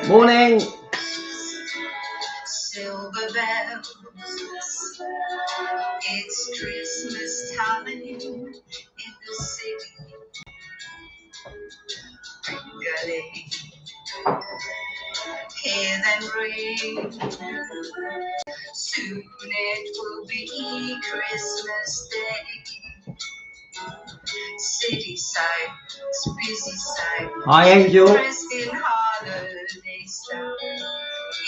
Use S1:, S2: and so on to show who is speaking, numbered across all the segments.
S1: Morning.
S2: Silver bells, it's Christmas time in the city. Ring-a-ling, hear them ring. Soon it will be Christmas Day. City sights, busy sight.
S1: Hi, Angel.
S2: Dressed in holiday style.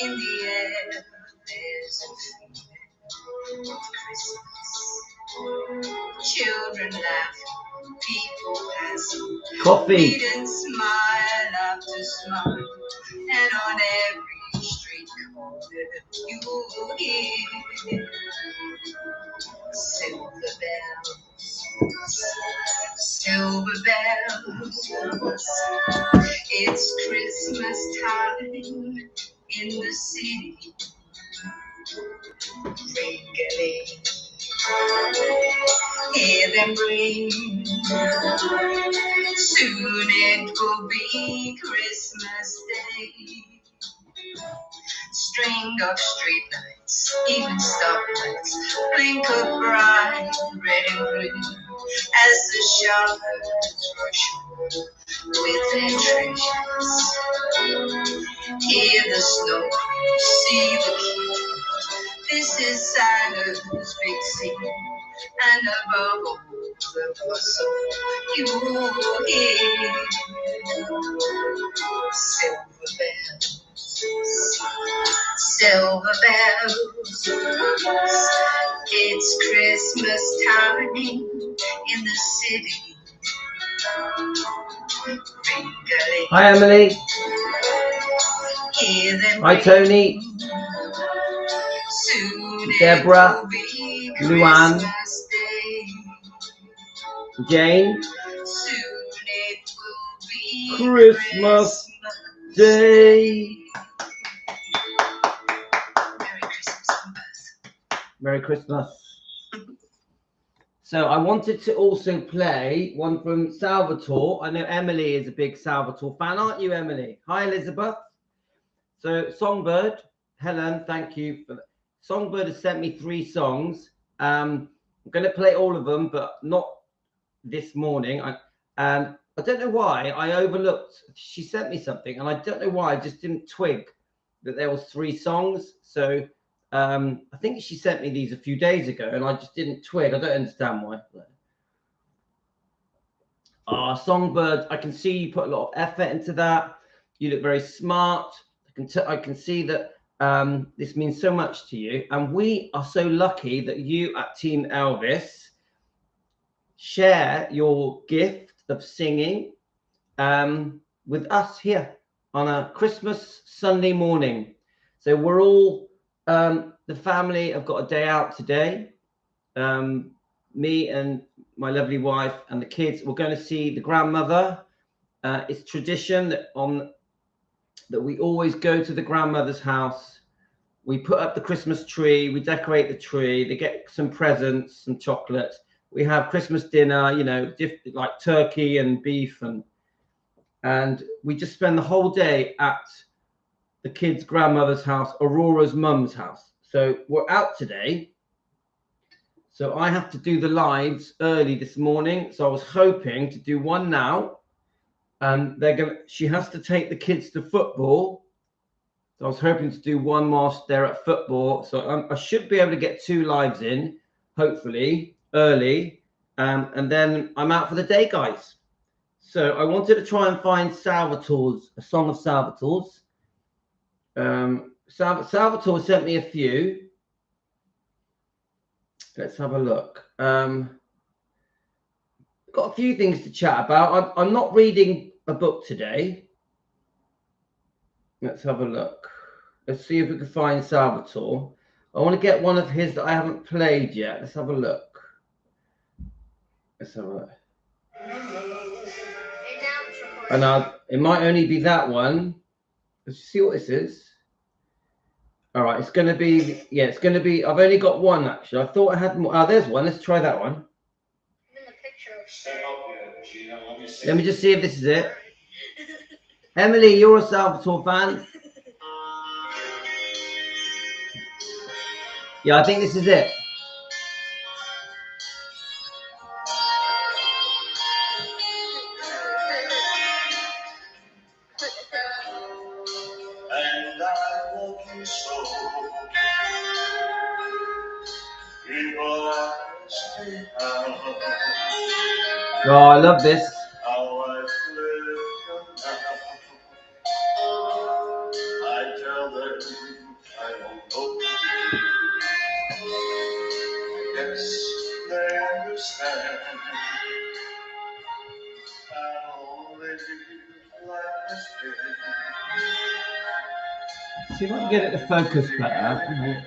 S2: In the air, there's a feeling of Christmas. Children laugh, people pass.
S1: Coffee.
S2: Meet and smile after smile. And on every street corner, you will hear silver bells. Silver bells, it's Christmas time in the city. Ring-a-ling, hear them ring. Soon it will be Christmas Day. String of streetlights, even stoplights, blink of bright red and green as the shoppers rush with their treasures. Hear the snow, see the key. This is Santa's big scene, and above all the bustle, you hear silver bells. Silver bells, it's Christmas time in the city. Ring-a-ling,
S1: Hi, Emily.
S2: hear them
S1: Hi,
S2: ring.
S1: Tony.
S2: Soon
S1: Deborah,
S2: it will be
S1: Luann,
S2: Christmas Day.
S1: Jane.
S2: Soon it will be
S1: Christmas Day.
S2: Merry Christmas from us.
S1: Merry Christmas. So I wanted to also play one from Salvatore. I know Emily is a big Salvatore fan, aren't you, Emily? Hi, Elizabeth. So Songbird, Helen, thank you. Songbird has sent me 3 songs. I'm going to play all of them, but not this morning. I don't know why I overlooked. She sent me something, and I don't know why I just didn't twig that there was 3 songs. So I think she sent me these a few days ago, and I just didn't twig. I don't understand why. Songbird, I can see you put a lot of effort into that. You look very smart. I can see that this means so much to you, and we are so lucky that you at Team Elvis share your gift of singing with us here on a Christmas Sunday morning. So we're all the family have got a day out today. Me and my lovely wife and the kids, we're going to see the grandmother. It's tradition that we always go to the grandmother's house. We put up the Christmas tree, we decorate the tree, they get some presents, some chocolates. We have Christmas dinner, you know, like turkey and beef, and we just spend the whole day at the kids' grandmother's house, Aurora's mum's house. So we're out today. So I have to do the lives early this morning. So I was hoping to do one now. And she has to take the kids to football. So I was hoping to do one whilst they're at football. So I should be able to get 2 lives in, hopefully, early. And then I'm out for the day, guys. So I wanted to try and find a song of Salvatore's. Salvatore sent me a few. Let's have a look. Got a few things to chat about. I'm not reading a book today. Let's have a look. Let's see if we can find Salvatore. I want to get one of his that I haven't played yet. Let's have a look. Let's have a look. And it might only be that one. Let's see what this is. All right, it's going to be, I've only got one actually. I thought I had more. Oh, there's one. Let's try that one.
S2: In the picture.
S1: Let me just see if this is it. Emily, you're a Salvatore fan. Yeah, I think this is it.
S2: And I love you so. People ask me
S1: Oh, I love this.
S2: how I've lived till now. I tell them I don't know. Yes, they understand. How live life has been.
S1: See if I can get it to focus better.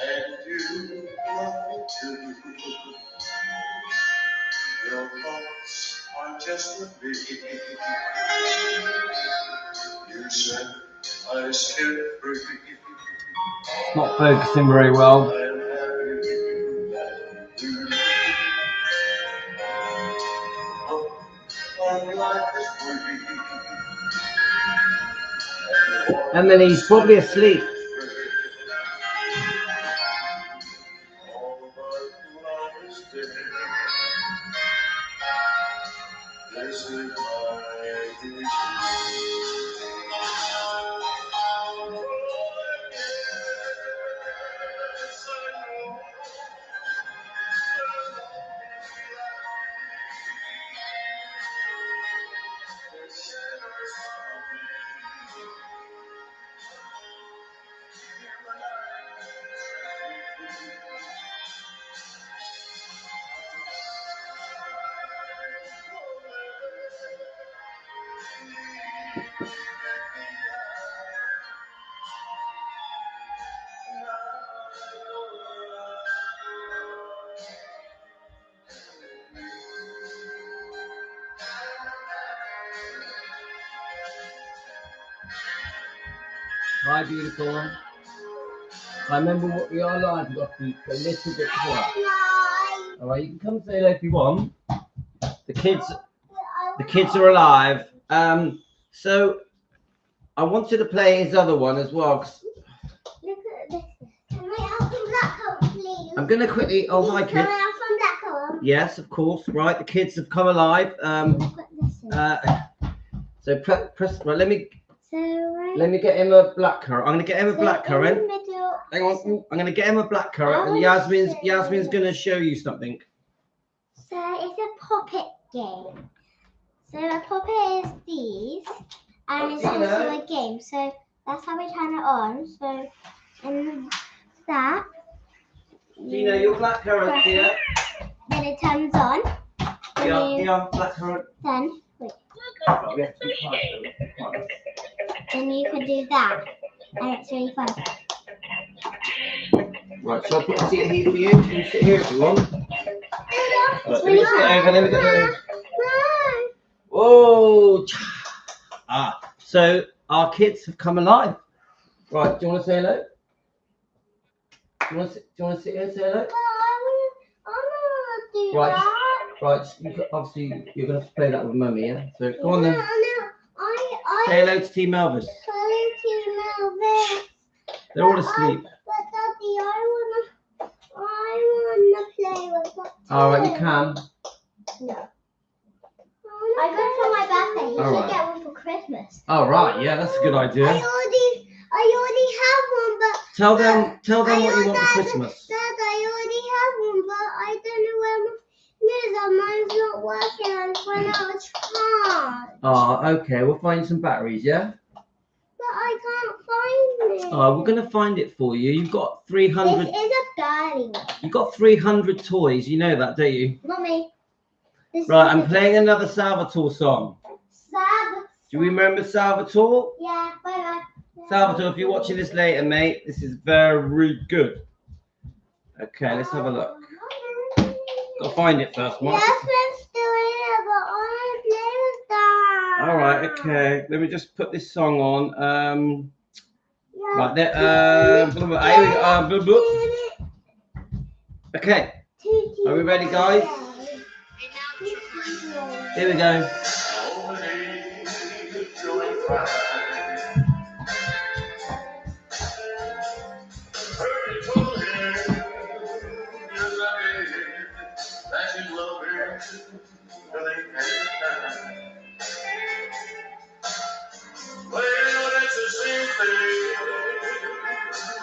S2: And you love me too. Your thoughts are just with me. You said I skipped free.
S1: It's not focusing very well.
S2: I am happy that you. Our life is free.
S1: Emily's probably asleep.
S2: All but love is dead. This is my vision.
S1: Hi, beautiful. I remember what we are live. We've got to be a little bit quiet. All right, you can come say hello if you want. The kids are alive. So I wanted to play his other one as well.
S3: Look at this. Can I have some black color, please?
S1: I'm gonna quickly. Oh, hi,
S3: Can I
S1: kids.
S3: have some black color?
S1: Yes, of course. Right, the kids have come alive.
S3: Put this in.
S1: So press. Well, let me
S3: right
S1: get him a black currant. I'm gonna get him a black
S3: in the
S1: currant.
S3: middle.
S1: Hang on. I'm gonna get him a black currant, and Yasmin's gonna show you something.
S3: So it's a puppet game. So a puppet is these, and it's also a game. So that's how we turn it on. So and that.
S1: Gina, your black currant here.
S3: Then it turns on.
S1: Yeah, black currant.
S3: Then wait.
S1: Oh, we have to be quiet.
S3: Then you can do that, and it's really fun.
S1: Right, so I'll put a seat here for you. You can sit here if you want. Right, let me just get over. Let me get over. Whoa! So our kids have come alive. Right, do you want to say hello? Do you want to sit here and say hello? Right, right. Obviously, you're going to have to play that with Mummy, yeah? So go on then. Say hello to Team Elvis. They're all asleep.
S3: But Daddy, I wanna play with that.
S1: All right, you can.
S3: No. I got it for my birthday. You
S1: All
S3: should
S1: right.
S3: get one for Christmas.
S1: All right, yeah, that's a good idea.
S3: I already have one, but
S1: Tell them what you want for Christmas.
S3: Dad, I already have one, but I don't know where my. No, mine's not working. I'm trying out a charge.
S1: Oh, okay. We'll find some batteries, yeah?
S3: But I can't find it.
S1: Oh, we're going to find it for you. You've got 300.
S3: This is a girly one.
S1: You've got 300 toys. You know that, don't you?
S3: Mommy.
S1: Right, I'm playing another Salvatore song.
S3: Salvatore.
S1: Do you remember Salvatore?
S3: Yeah, bye-bye.
S1: Salvatore, if you're watching this later, mate, this is very good. Okay, let's have a look. Got to find it first, Mark.
S3: Yes, let's do it, but I play with that.
S1: All right, okay. Let me just put this song on.
S3: Yeah.
S1: Right there. Okay, are we ready, guys? Here we go.
S2: Well, that's the same thing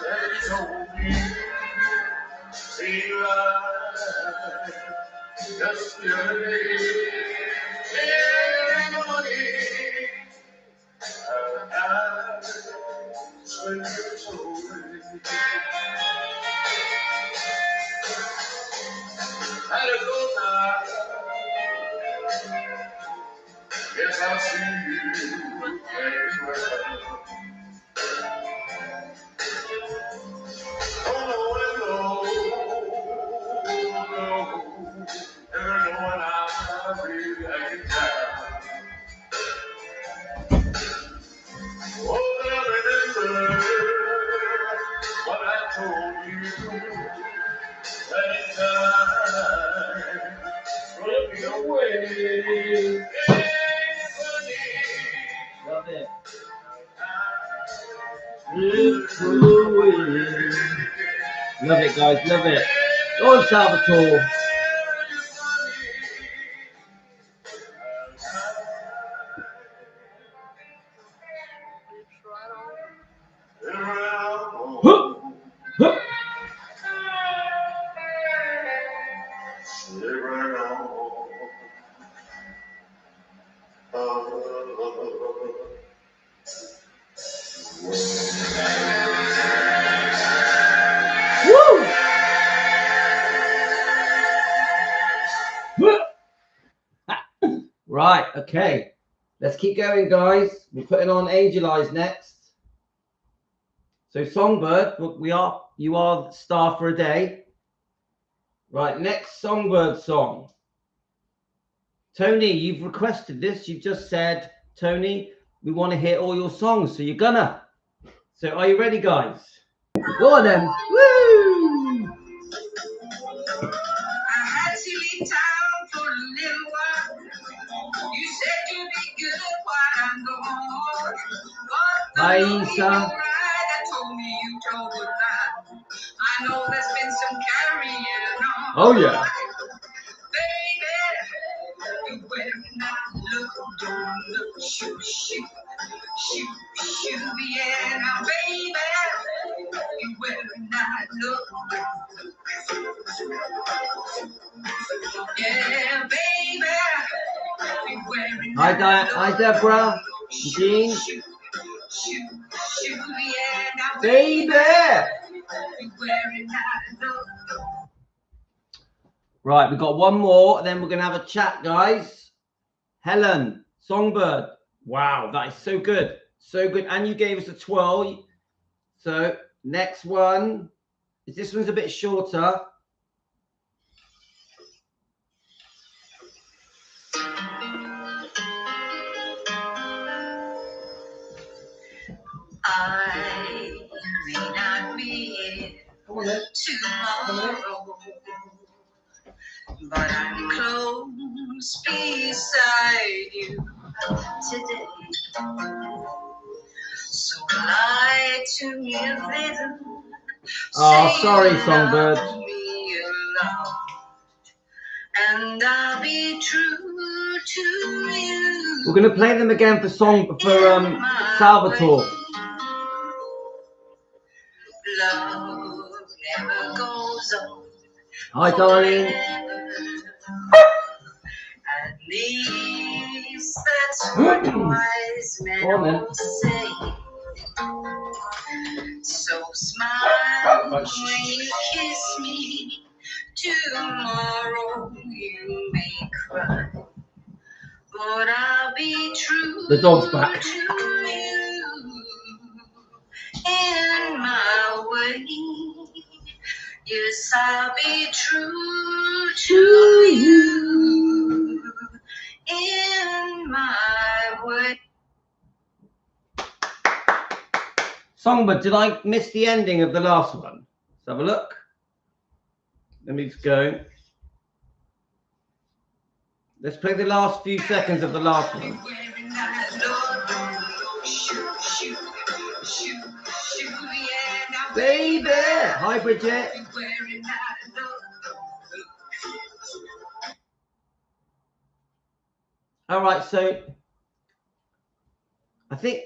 S2: that he told me. See, right yesterday. Yeah, money. I swear you told me. Had to go now. Yes, I'll see you anywhere.
S1: Love it. Love it, guys. Love it. Go on, Salvatore. Right, okay. Let's keep going, guys. We're putting on Angel Eyes next. So Songbird, you are the star for a day. Right, next Songbird song. Tony, you've requested this. You've just said, Tony, we want to hear all your songs, so you're gonna. So are you ready, guys? Go on then. Woo!
S2: I had to leave town for a little while. You said you'd be good while I'm gone. But
S1: Hi,
S2: the Lord,
S1: Isa.
S2: you were right. I told me you told a lie. I know there's been some carrying on.
S1: Oh, yeah.
S2: Baby, you better not look, don't look, shoot, shoot, shoot, shoot, yeah. Now, baby, you better not look. Yeah, baby.
S1: Hi, Deborah. Jean. Baby. Right, we've got one more, then we're going to have a chat, guys. Helen, Songbird. Wow, that is so good. So good. And you gave us a twirl. So, next one. This one's a bit shorter.
S2: I may not be here tomorrow, but I'm close beside you today. So lie to me a little.
S1: Oh, sorry, Songbird.
S2: Me alone, and I'll be true to you.
S1: We're going to play them again for Salvatore.
S2: Love never goes on.
S1: Hi, darling.
S2: Leaves, that's what wise men all say. So smile when you kiss me. Tomorrow you may cry, but I'll be true.
S1: The dog's back.
S2: To you in my way. Yes, I'll be true to you in my way.
S1: Songbird, did I miss the ending of the last one? Let's have a look. Let me just go. Let's play the last few seconds of the last one. Baby! Hi, Bridget. All right, so I think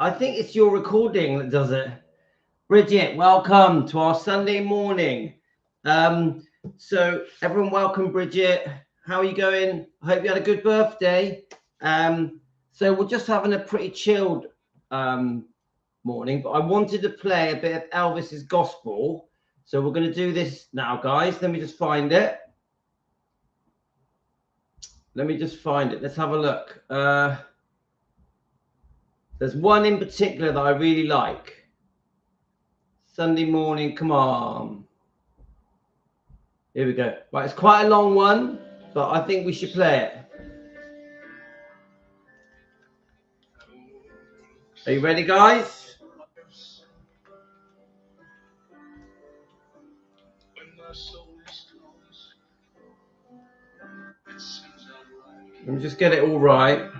S1: it's your recording that does it. Bridget, welcome to our Sunday morning. So everyone, welcome, Bridget. How are you going? I hope you had a good birthday. So we're just having a pretty chilled morning, but I wanted to play a bit of Elvis's gospel. So we're going to do this now, guys. Let me just find it. Let's have a look. There's one in particular that I really like. Sunday morning, come on. Here we go. Right, it's quite a long one, but I think we should play it. Are you ready, guys? Let me just get it all right.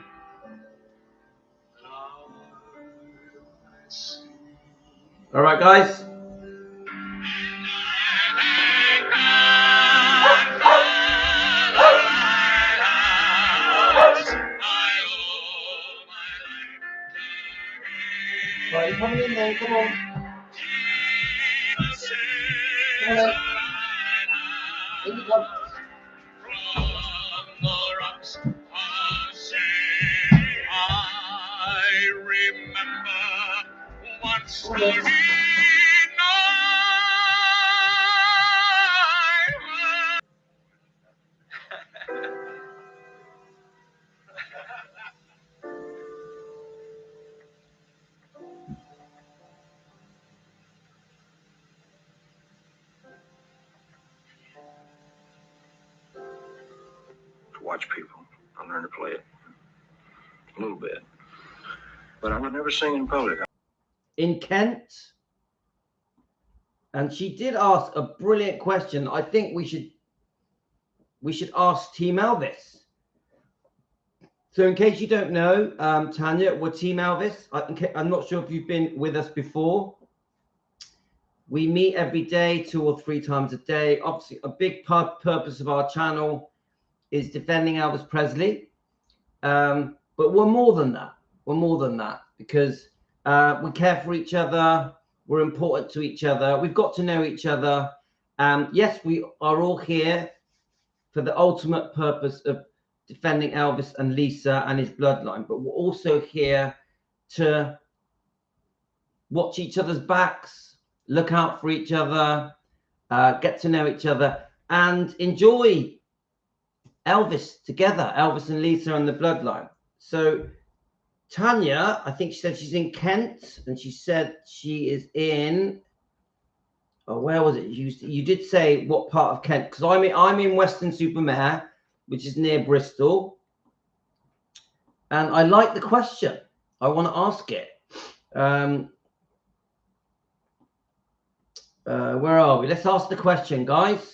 S1: All right, guys. Right, you're coming in there. Come on. Come on. In you come.
S2: I remember one starry night. To watch people, I learned to play it a little bit, but I would never sing in public.
S1: In Kent, and she did ask a brilliant question. I think we should ask Team Elvis. So in case you don't know, Tanya, we're Team Elvis. I'm not sure if you've been with us before. We meet every day, 2 or 3 times a day. Obviously, a big purpose of our channel is defending Elvis Presley. But we're more than that. We're more than that because we care for each other. We're important to each other. We've got to know each other. Yes, we are all here for the ultimate purpose of defending Elvis and Lisa and his bloodline. But we're also here to watch each other's backs, look out for each other, get to know each other, and enjoy Elvis together, Elvis and Lisa and the bloodline. So Tanya, I think she said she's in Kent, and she said she is in, oh, where was it? You did say what part of Kent, because I'm in Weston-super-Mare, which is near Bristol. And I like the question. I want to ask it. Where are we? Let's ask the question, guys.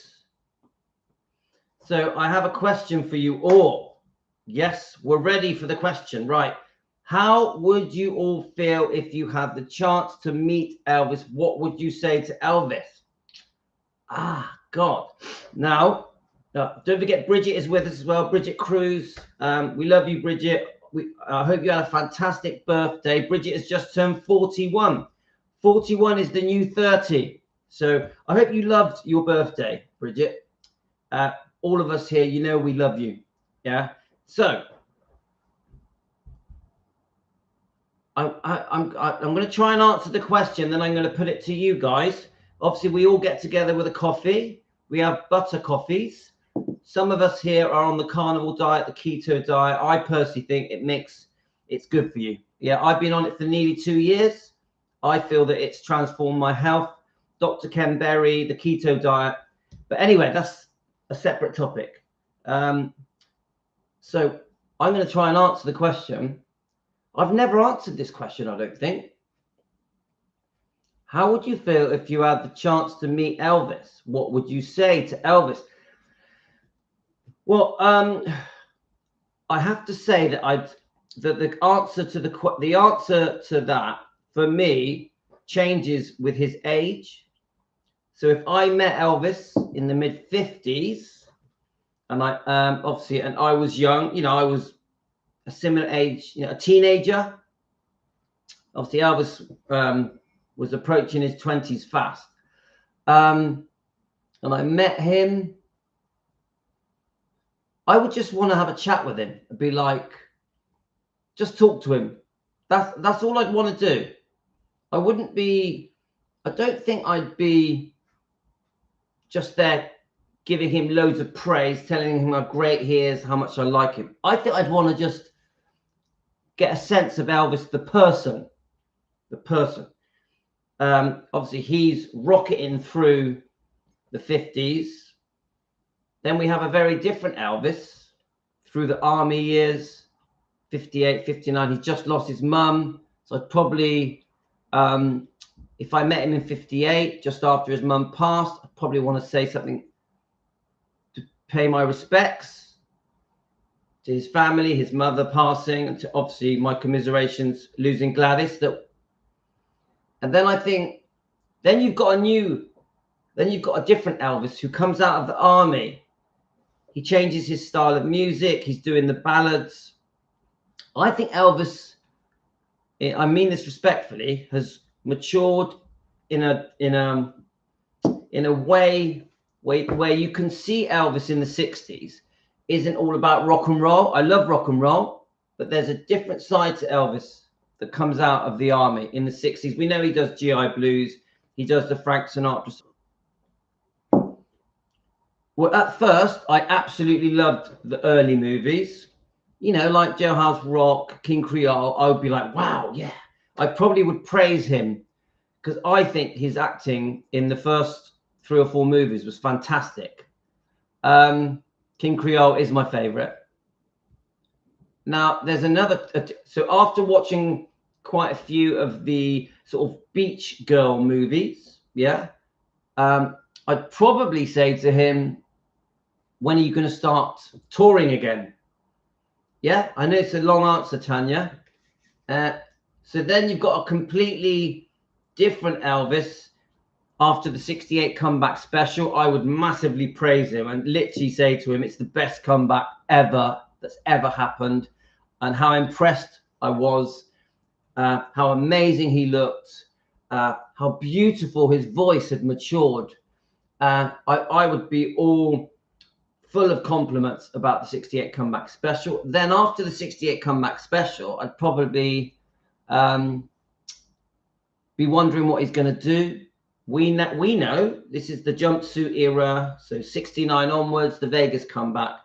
S1: So I have a question for you all. Yes, we're ready for the question. Right. How would you all feel if you had the chance to meet Elvis? What would you say to Elvis? Ah, God. Now, don't forget, Bridget is with us as well. Bridget Cruz. We love you, Bridget. I hope you had a fantastic birthday. Bridget has just turned 41. 41 is the new 30. So I hope you loved your birthday, Bridget. All of us here, you know we love you. Yeah. So I'm going to try and answer the question, then I'm going to put it to you guys. Obviously, we all get together with a coffee. We have butter coffees. Some of us here are on the carnivore diet, the keto diet. I personally think it's good for you. Yeah, I've been on it for nearly 2 years. I feel that it's transformed my health. Dr. Ken Berry, the keto diet. But anyway, that's a separate topic. So I'm going to try and answer the question. I've never answered this question, I don't think. How would you feel if you had the chance to meet Elvis? What would you say to Elvis? Well, I have to say that the answer to that for me changes with his age. So if I met Elvis in the mid-50s, and I was young, you know, I was a similar age, you know, a teenager. Obviously, Elvis was approaching his 20s fast. And I met him. I would just want to have a chat with him and be like, just talk to him. That's all I'd want to do. I don't think I'd be just there giving him loads of praise, telling him how great he is, how much I like him. I think I'd want to just get a sense of Elvis, the person. Obviously, he's rocketing through the 50s. Then we have a very different Elvis through the army years, 58, 59. He just lost his mum. So I'd probably, if I met him in 58, just after his mum passed, I'd probably want to say something to pay my respects to his family, his mother passing, and to obviously my commiserations losing Gladys. And then I think, then you've got a different Elvis who comes out of the army. He changes his style of music. He's doing the ballads. I think Elvis, I mean this respectfully, has matured in a way where you can see Elvis in the 60s isn't all about rock and roll. I love rock and roll, but there's a different side to Elvis that comes out of the army in the 60s. We know he does GI Blues. He does the Frank Sinatra song. Well, at first, I absolutely loved the early movies, you know, like Jailhouse Rock, King Creole. I would be like, wow, yeah. I probably would praise him because I think his acting in the first 3 or 4 movies was fantastic. King Creole is my favorite. Now, there's another. So after watching quite a few of the sort of beach girl movies, yeah, I'd probably say to him, when are you going to start touring again? Yeah, I know it's a long answer, Tanya. So then you've got a completely different Elvis after the 68 comeback special. I would massively praise him and literally say to him, it's the best comeback that's ever happened, and how impressed I was, how amazing he looked, how beautiful his voice had matured. I would be all full of compliments about the 68 comeback special. Then after the 68 comeback special, I'd probably be wondering what he's going to do. We know this is the jumpsuit era, so 69 onwards, the Vegas comeback.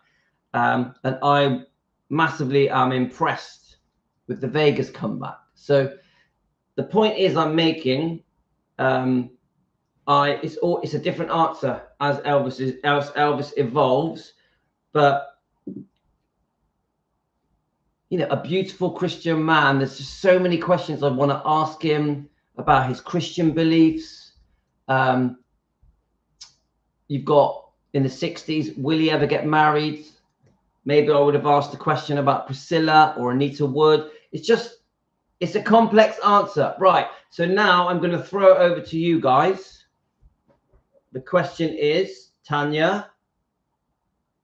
S1: And I massively am impressed with the Vegas comeback. So the point is I'm making, it's a different answer as Elvis evolves, but you know, a beautiful Christian man. There's just so many questions I want to ask him about his Christian beliefs. You've got in the 60s, will he ever get married? Maybe I would have asked a question about Priscilla or Anita Wood. It's a complex answer. Right. So now I'm going to throw it over to you guys. The question is, Tanya,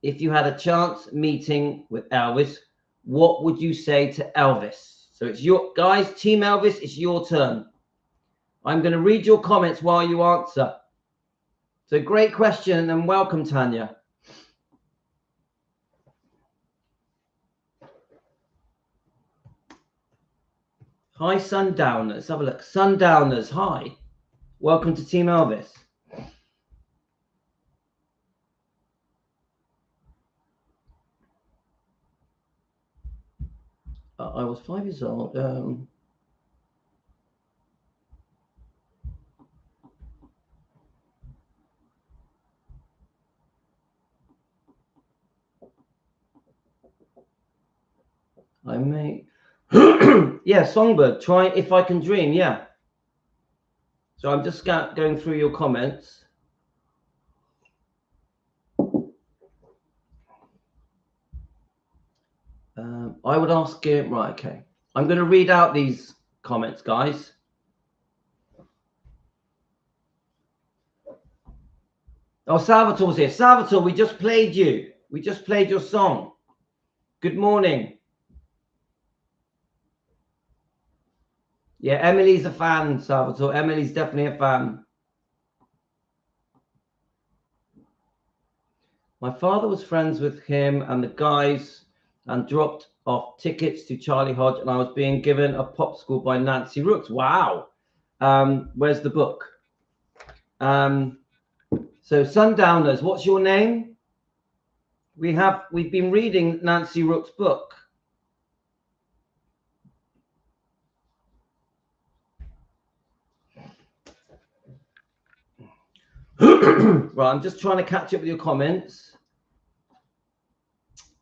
S1: if you had a chance meeting with Elvis, what would you say to Elvis? So it's your guys, Team Elvis, it's your turn. I'm going to read your comments while you answer. So great question and welcome, Tanya. Hi, Sundowners. Let's have a look. Sundowners, hi. Welcome to Team Elvis. I was 5 years old. I may. Yeah, Songbird. Try If I Can Dream. Yeah. So I'm just going through your comments. I would ask it. Right. Okay. I'm going to read out these comments, guys. Oh, Salvatore's here. Salvatore, we just played you. We just played your song. Good morning. Yeah, Emily's a fan, Salvatore. Emily's definitely a fan. My father was friends with him and the guys and dropped off tickets to Charlie Hodge, and I was being given a popsicle by Nancy Rooks. Wow. Where's the book? So Sundowners, what's your name? We've been reading Nancy Rooks' book. Right, I'm just trying to catch up with your comments.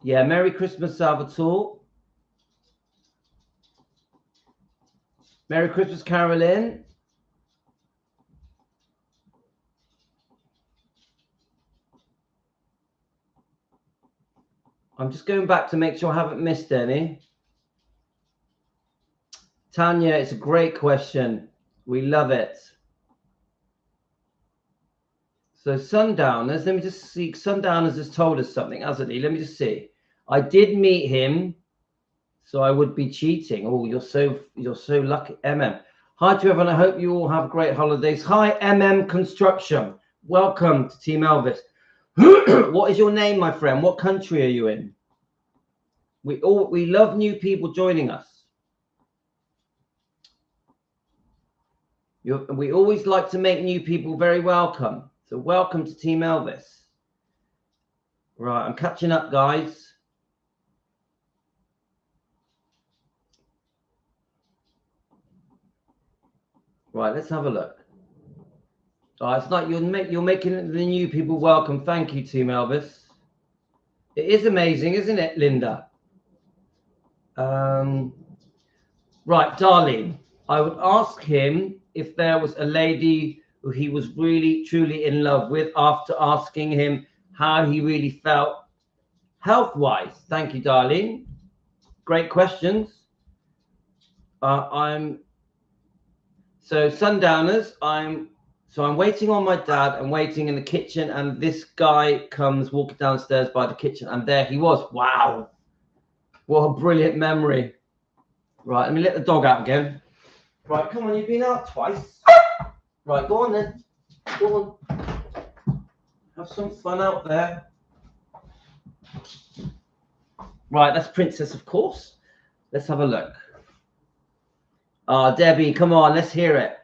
S1: Yeah, Merry Christmas, Salvatore. Merry Christmas, Carolyn. I'm just going back to make sure I haven't missed any. Tanya, it's a great question. We love it. So Sundowners, let me just see. Sundowners has told us something, hasn't he? Let me just see. I did meet him, so I would be cheating. Oh, you're so lucky, MM. Hi to everyone. I hope you all have great holidays. Hi, MM Construction. Welcome to Team Elvis. What is your name, my friend? What country are you in? We love new people joining us. We always like to make new people very welcome. So welcome to Team Elvis. Right, I'm catching up, guys. Right, let's have a look. Oh, it's like you're making the new people welcome. Thank you, Team Elvis. It is amazing, isn't it, Linda? Right, Darlene. I would ask him if there was a lady who he was really, truly in love with after asking him how he really felt health-wise. Thank you, Darlene. Great questions. So Sundowners, I'm waiting on my dad. I'm waiting in the kitchen, and this guy comes walking downstairs by the kitchen, and there he was. Wow, what a brilliant memory. Right, let me let the dog out again. Right, come on, you've been out twice. Right, go on then. Go on. Have some fun out there. Right, that's Princess, of course. Let's have a look. Debbie, come on, let's hear it.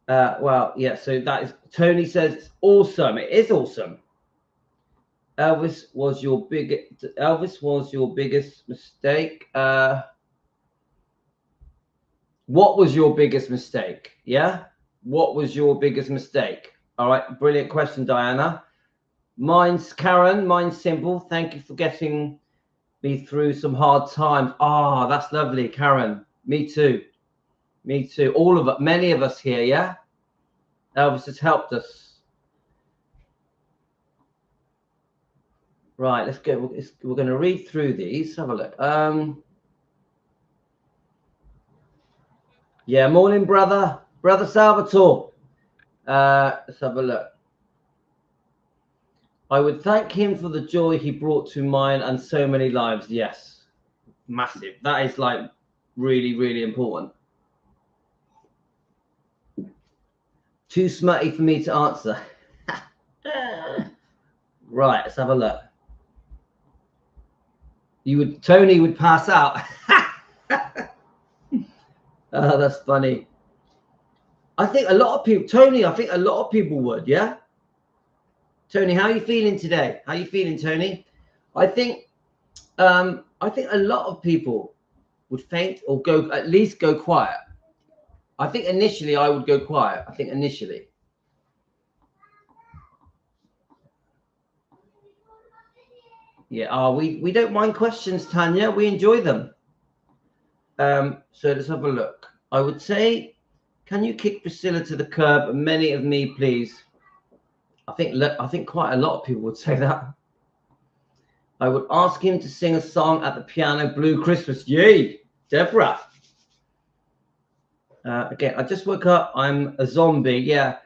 S1: Well, yeah, so that is, Tony says it's awesome. It is awesome. Elvis was your biggest mistake. What was your biggest mistake? Yeah? What was your biggest mistake? All right, brilliant question, Diana. Mine's Karen, mine's simple. Thank you for getting me through some hard times. That's lovely, Karen. Me too. Me too. All of us, many of us here, yeah? Elvis has helped us. Right, let's go. We're going to read through these. Have a look. Yeah, morning, brother. Brother Salvatore. Let's have a look. I would thank him for the joy he brought to mine and so many lives. Yes, massive. That is like really, really important. Too smutty for me to answer. Right, let's have a look. Tony would pass out. That's funny. I think a lot of people, Tony, I think a lot of people would, yeah? Tony, how are you feeling today? How are you feeling, Tony? I think a lot of people would faint or go, at least go quiet. I think initially I would go quiet. I think initially. Yeah, we don't mind questions, Tanya. We enjoy them. So let's have a look. I would say, can you kick Priscilla to the curb? Many of me, please. I think quite a lot of people would say that. I would ask him to sing a song at the piano, Blue Christmas. Yay, Deborah. Again, I just woke up. I'm a zombie. Yeah.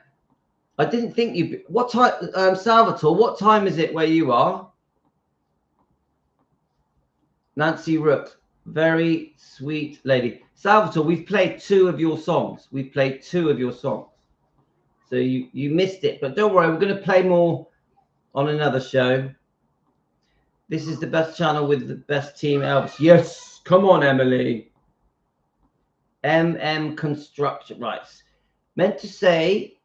S1: I didn't think you'd. What time, Salvatore? What time is it where you are? Nancy Rook, very sweet lady. Salvatore, we've played 2 of your songs. We've played 2 of your songs. So you missed it, but don't worry, we're going to play more on another show. This is the best channel with the best team, Elvis. Yes, come on, Emily. MM Construction, right. Meant to say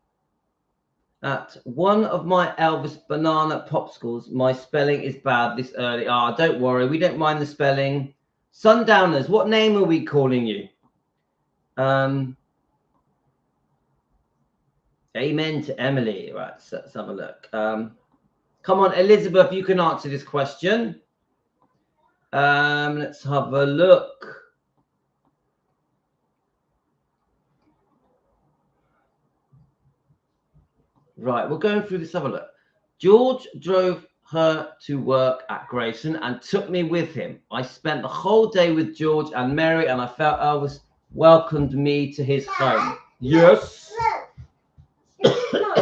S1: at one of my Elvis banana popsicles, my spelling is bad this early. Don't worry, we don't mind the spelling. Sundowners, what name are we calling you? Amen to Emily. Right, so let's have a look. Come on, Elizabeth, you can answer this question. Let's have a look. Right, we're going through this. Have a look. George drove her to work at Grayson and took me with him. I spent the whole day with George and Mary, and I felt Elvis welcomed me to his home. Yes.
S3: It's not.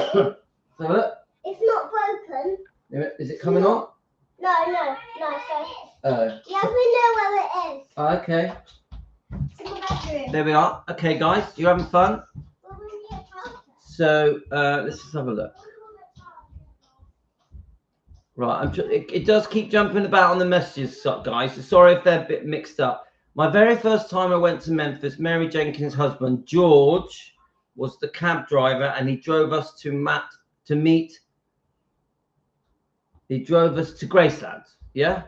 S1: Have a look.
S3: It's not broken.
S1: Is it coming on?
S3: No. So you have to know where it is.
S1: Okay.
S3: It's in the bedroom.
S1: There we are. Okay, guys, you having fun? So let's just have a look. Right, it does keep jumping about on the messages, guys. So sorry if they're a bit mixed up. My very first time I went to Memphis, Mary Jenkins' husband, George, was the cab driver, and he drove us to meet. He drove us to Graceland. Yeah.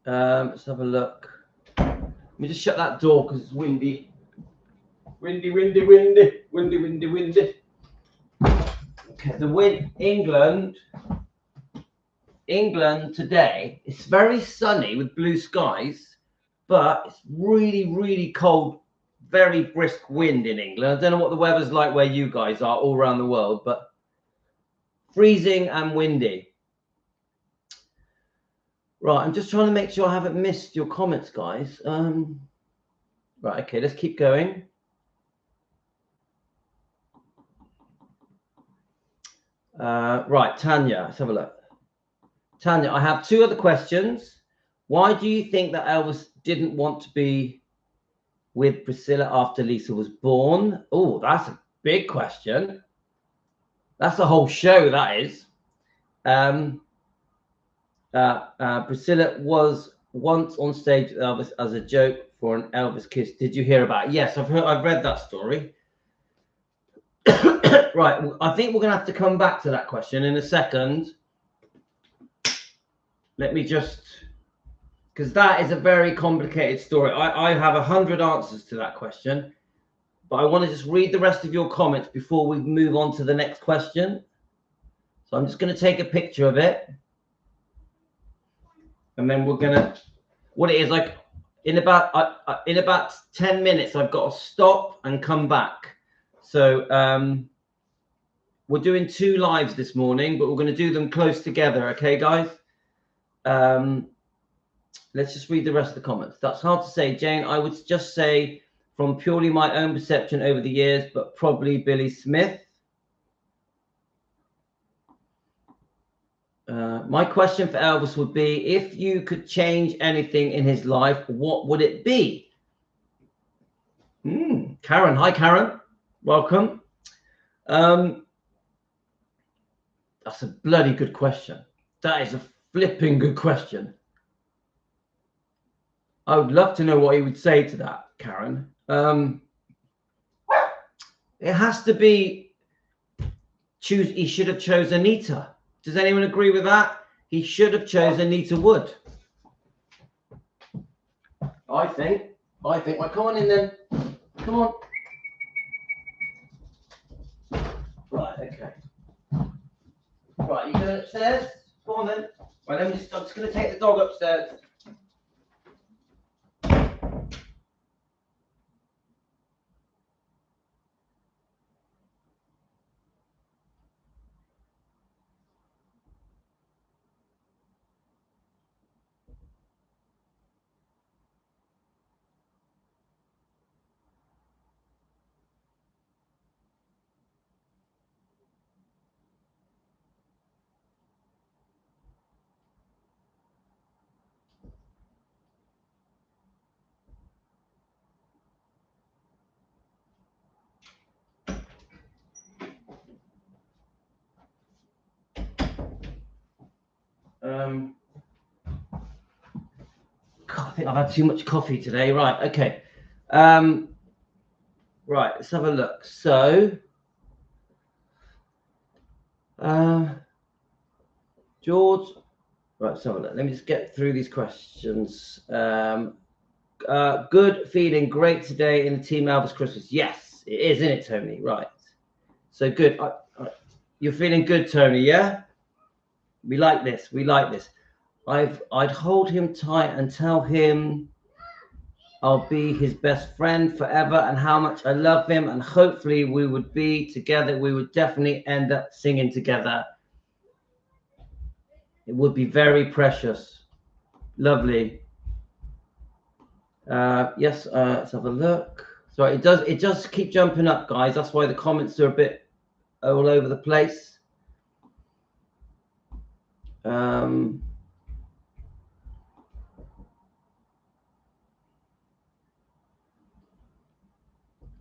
S1: Let's have a look. Let me just shut that door because it's windy. Windy. Okay, the wind. England today, it's very sunny with blue skies, but it's really, really cold, very brisk wind in England. I don't know what the weather's like where you guys are all around the world, but freezing and windy. Right, I'm just trying to make sure I haven't missed your comments, guys. Right, okay, let's keep going. Right, Tanya, let's have a look. Tanya, I have 2 other questions. Why do you think that Elvis didn't want to be with Priscilla after Lisa was born? Oh, that's a big question. That's a whole show, that is. Priscilla was once on stage with Elvis as a joke for an Elvis kiss. Did you hear about it? Yes, I've read that story. Right, I think we're going to have to come back to that question in a second. Let me just, because that is a very complicated story. I have 100 answers to that question, but I want to just read the rest of your comments before we move on to the next question. So I'm just going to take a picture of it, and then we're going to, what it is, like in about 10 minutes, I've got to stop and come back. So we're doing 2 lives this morning, but we're going to do them close together. Okay, guys? Let's just read the rest of the comments. That's hard to say, Jane. I would just say from purely my own perception over the years, but probably Billy Smith. My question for Elvis would be, if you could change anything in his life, what would it be? Karen. Hi, Karen. Welcome. That's a bloody good question. That is a flipping good question. I would love to know what he would say to that, Karen. It has to be choose. He should have chosen Anita. Does anyone agree with that? He should have chosen Anita Wood. I think. Well, come on in then. Come on. Right. Okay. Right. You going upstairs? Come on then. Right. I'm just going to take the dog upstairs. God, I think I've had too much coffee today. Right, okay. Right, let's have a look. So, George, right, let's have a look. Let me just get through these questions. Good feeling great today in the Team Elvis Christmas. Yes, it is, isn't it, Tony? Right. So good. You're feeling good, Tony, yeah? We like this. We like this. I'd hold him tight and tell him I'll be his best friend forever and how much I love him, and hopefully we would be together. We would definitely end up singing together. It would be very precious. Lovely. Yes, let's have a look. Sorry, it does keep jumping up, guys. That's why the comments are a bit all over the place.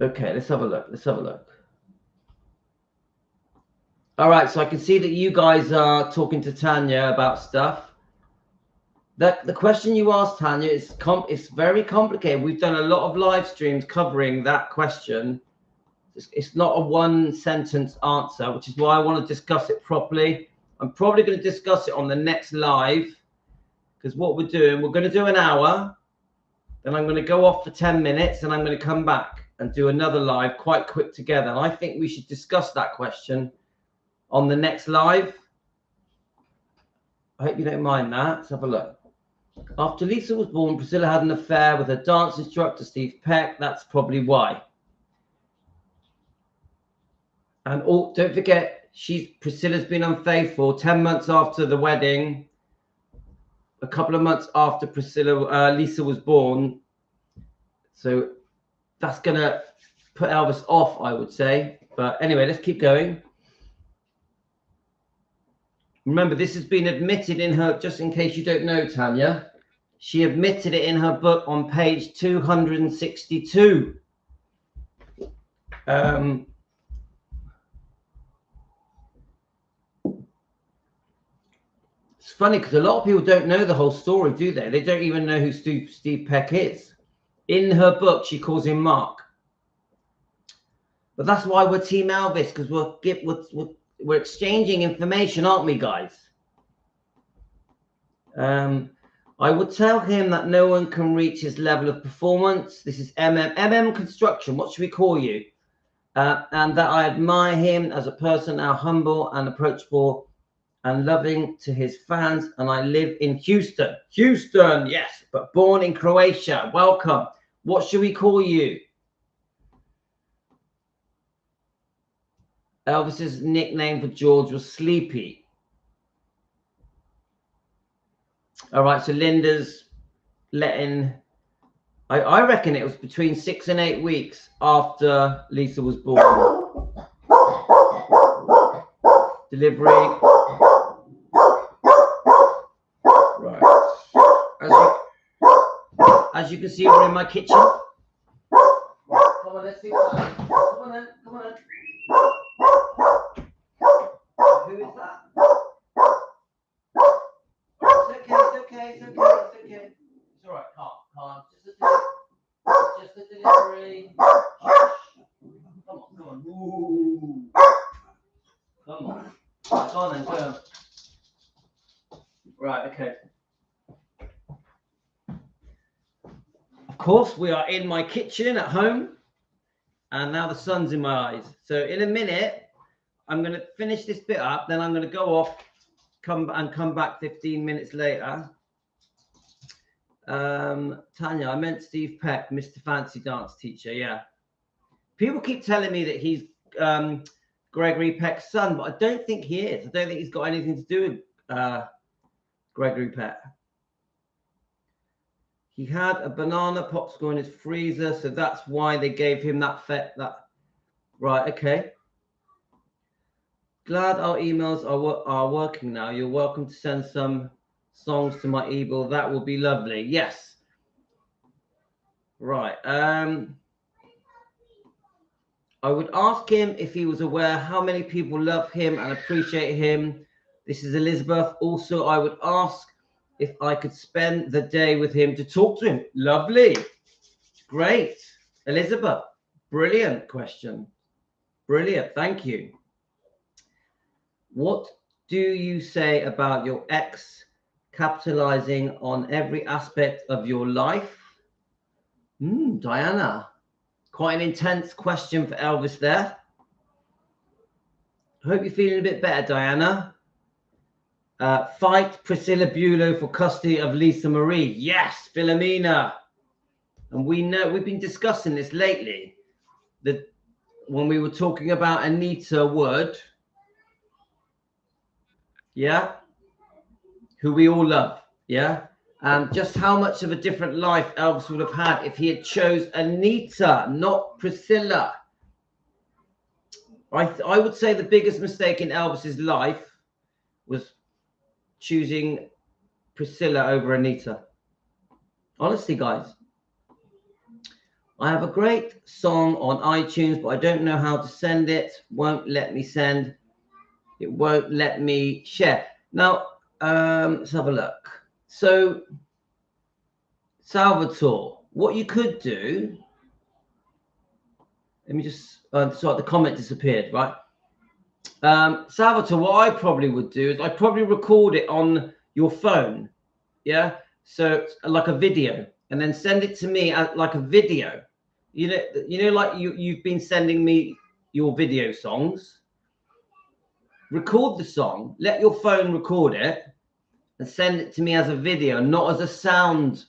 S1: Okay, let's have a look. All right, so I can see that you guys are talking to Tanya about stuff. The question you asked, Tanya, it's very complicated. We've done a lot of live streams covering that question. It's not a one sentence answer, which is why I want to discuss it properly. I'm probably going to discuss it on the next live, because what we're going to do an hour, then I'm going to go off for 10 minutes, and I'm going to come back and do another live quite quick together. And I think we should discuss that question on the next live. I hope you don't mind that. Let's have a look. After Lisa was born, Priscilla had an affair with her dance instructor, Steve Peck. That's probably why. And don't forget, Priscilla's been unfaithful 10 months after the wedding, a couple of months after Lisa was born. So that's going to put Elvis off, I would say. But anyway, let's keep going. Remember, this has been admitted in her, just in case you don't know, Tanya, she admitted it in her book on page 262. It's funny because a lot of people don't know the whole story, do they? They don't even know who Steve Peck is. In her book, she calls him Mark. But that's why we're Team Elvis, because we're exchanging information, aren't we, guys? I would tell him that no one can reach his level of performance. This is MM Construction. What should we call you? And that I admire him as a person, how humble and approachable and loving to his fans. And I live in Houston. Houston, yes, but born in Croatia. Welcome. What should we call you? Elvis's nickname for George was Sleepy. All right, so Linda's letting... I reckon it was between 6 and 8 weeks after Lisa was born. Delivery. Right. As you can see, we're in my kitchen. Right, come on, let's see what's happening. Come on then, come on then. Who is that? It's okay. It's all right. Calm Come on. Go on then, go. Right, okay. Of course, we are in my kitchen at home, and now the sun's in my eyes. So in a minute, I'm going to finish this bit up, then I'm going to go off, come back 15 minutes later. Tanya, I meant Steve Peck, Mr. Fancy Dance teacher. Yeah. People keep telling me that he's Gregory Peck's son, but I don't think he is. I don't think he's got anything to do with Gregory Peck. He had a banana popsicle in his freezer, so that's why they gave him that Right, okay. Glad our emails are working now. You're welcome to send some songs to my email. That will be lovely. Yes. Right. I would ask him if he was aware how many people love him and appreciate him. This is Elizabeth. Also, I would ask if I could spend the day with him to talk to him. Lovely. Great. Elizabeth, brilliant question. Brilliant. Thank you. What do you say about your ex capitalizing on every aspect of your life? Diana, quite an intense question for Elvis there. I hope you're feeling a bit better, Diana. Fight Priscilla Bulow for custody of Lisa Marie. Yes, Philomena. And we know we've been discussing this lately. That when we were talking about Anita Wood, yeah, who we all love, yeah, and just how much of a different life Elvis would have had if he had chose Anita, not Priscilla. I would say the biggest mistake in Elvis's life was choosing Priscilla over Anita. Honestly, guys. I have a great song on iTunes, but I don't know how to send it. Won't let me send. It won't let me share. Now, let's have a look. So, Salvatore, what you could do, let me just, sorry, the comment disappeared, right? Salvatore, what I probably would do is I'd probably record it on your phone, yeah? So, like a video, and then send it to me as like a video. You know, like you've been sending me your video songs. Record the song, let your phone record it, and send it to me as a video, not as a sound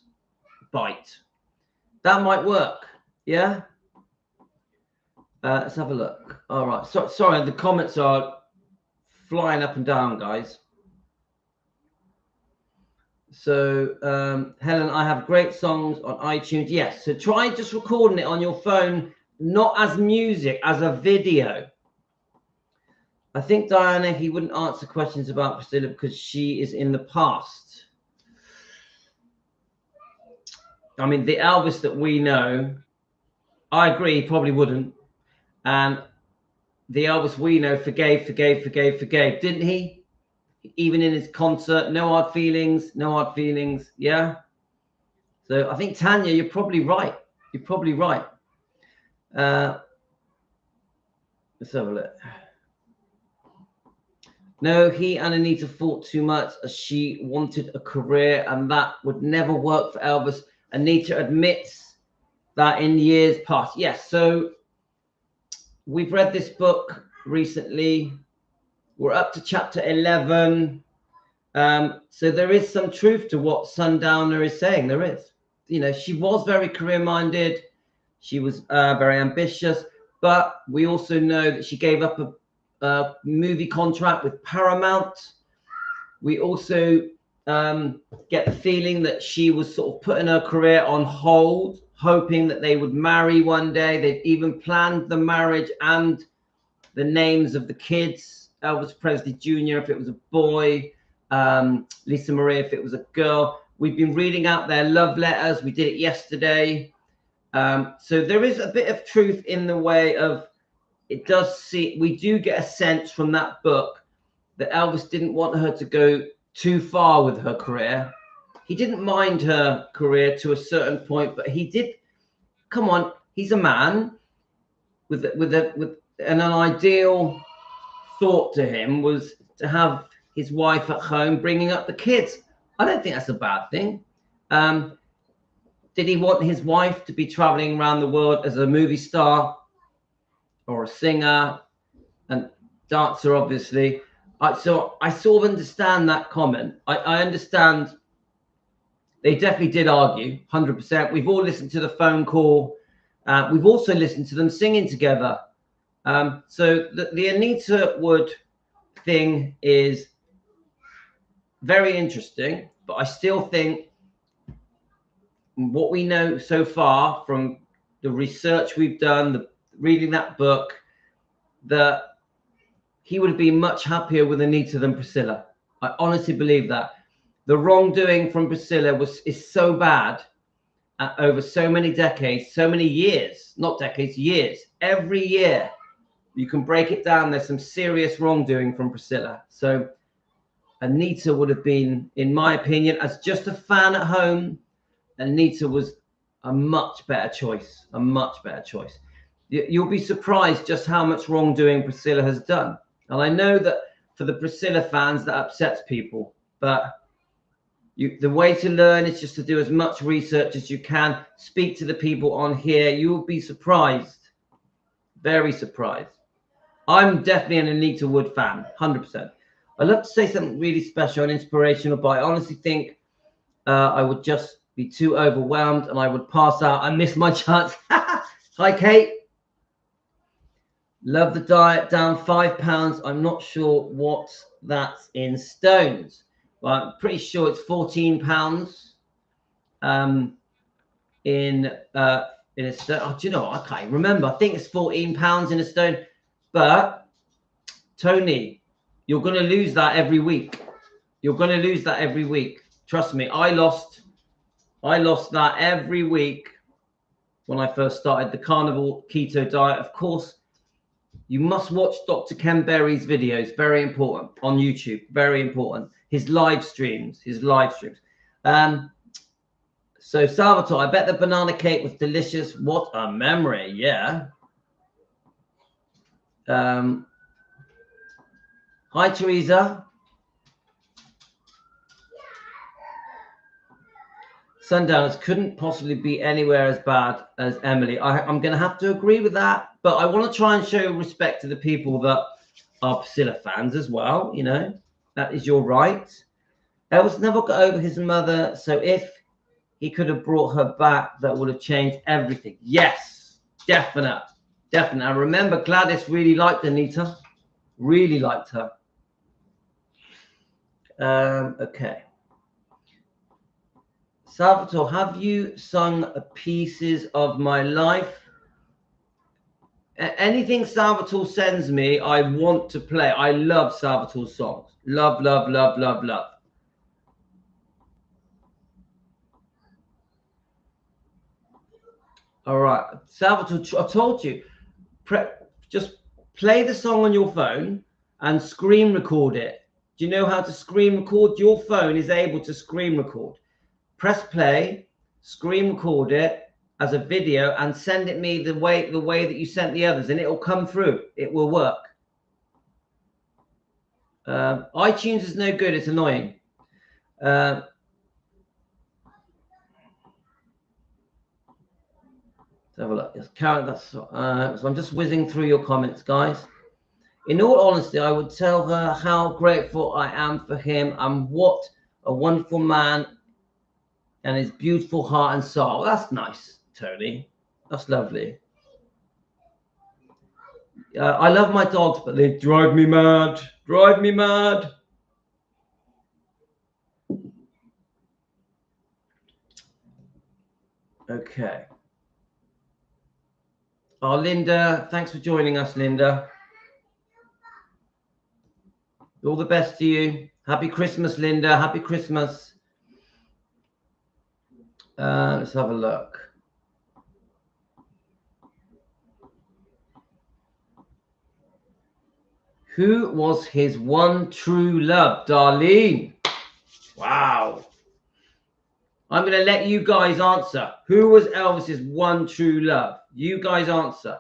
S1: bite. That might work, yeah? Let's have a look. All right, sorry, the comments are flying up and down, guys. So, Helen, I have great songs on iTunes. Yes, so try just recording it on your phone, not as music, as a video. I think, Diana, he wouldn't answer questions about Priscilla because she is in the past. I mean, the Elvis that we know, I agree, he probably wouldn't. And the Elvis we know forgave, didn't he? Even in his concert, no hard feelings, yeah? So I think, Tanya, you're probably right. You're probably right. Let's have a look. No, he and Anita fought too much as she wanted a career, and that would never work for Elvis. Anita admits that in years past. Yes, so we've read this book recently. We're up to chapter 11. So there is some truth to what Sundowner is saying. There is. You know, she was very career-minded. She was very ambitious. But we also know that she gave up a movie contract with Paramount. We also get the feeling that she was sort of putting her career on hold, hoping that they would marry one day. They'd even planned the marriage and the names of the kids. Elvis Presley Jr. if it was a boy, Lisa Marie if it was a girl. We've been reading out their love letters. We did it yesterday. So there is a bit of truth in the way of, it does see, we do get a sense from that book that Elvis didn't want her to go too far with her career. He didn't mind her career to a certain point, but he did, come on, he's a man with an ideal thought to him was to have his wife at home bringing up the kids. I don't think that's a bad thing. Did he want his wife to be traveling around the world as a movie star or a singer and dancer, obviously? So I sort of understand that comment. I understand they definitely did argue, 100%. We've all listened to the phone call. We've also listened to them singing together. So the Anita Wood thing is very interesting, but I still think what we know so far from the research we've done, reading that book, that he would have been much happier with Anita than Priscilla. I honestly believe that. The wrongdoing from Priscilla is so bad over so many decades, so many years, not decades, years. Every year, you can break it down. There's some serious wrongdoing from Priscilla. So Anita would have been, in my opinion, as just a fan at home, Anita was a much better choice, a much better choice. You'll be surprised just how much wrongdoing Priscilla has done. And I know that for the Priscilla fans, that upsets people, but the way to learn is just to do as much research as you can. Speak to the people on here. You will be surprised, very surprised. I'm definitely an Anita Wood fan, 100%. I'd love to say something really special and inspirational, but I honestly think I would just be too overwhelmed and I would pass out. I miss my chance. Hi, Kate. Love the diet, down 5 pounds. I'm not sure what that's in stones. Well, I'm pretty sure it's 14 pounds in a stone. Oh, do you know, I can't remember. I think it's 14 pounds in a stone. But Tony, you're going to lose that every week. You're going to lose that every week. Trust me. I lost that every week when I first started the carnivore keto diet. Of course, you must watch Dr. Ken Berry's videos. Very important on YouTube. Very important. His live streams. So Salvatore, I bet the banana cake was delicious. What a memory. Yeah. Hi, Teresa. Sundowners couldn't possibly be anywhere as bad as Emily. I'm going to have to agree with that, but I want to try and show respect to the people that are Priscilla fans as well. You know, that is your right. Elvis never got over his mother, so if he could have brought her back, that would have changed everything. Yes, definite. I remember Gladys really liked Anita, really liked her. Okay. Salvatore, have you sung Pieces of My Life? Anything Salvatore sends me, I want to play. I love Salvatore's songs. Love. All right, Salvatore, I told you, just play the song on your phone and screen record it. Do you know how to screen record? Your phone is able to screen record. Press play, screen record it as a video and send it me the way that you sent the others, and it will come through. It will work. iTunes is no good. It's annoying. Let's have a look. So I'm just whizzing through your comments, guys. In all honesty, I would tell her how grateful I am for him and what a wonderful man and his beautiful heart and soul. That's nice, Tony. That's lovely. I love my dogs, but they drive me mad. Okay. Oh, Linda, thanks for joining us, Linda. All the best to you. Happy Christmas, Linda. Happy Christmas. Let's have a look. Who was his one true love? Darlene. Wow. I'm going to let you guys answer. Who was Elvis's one true love? You guys answer.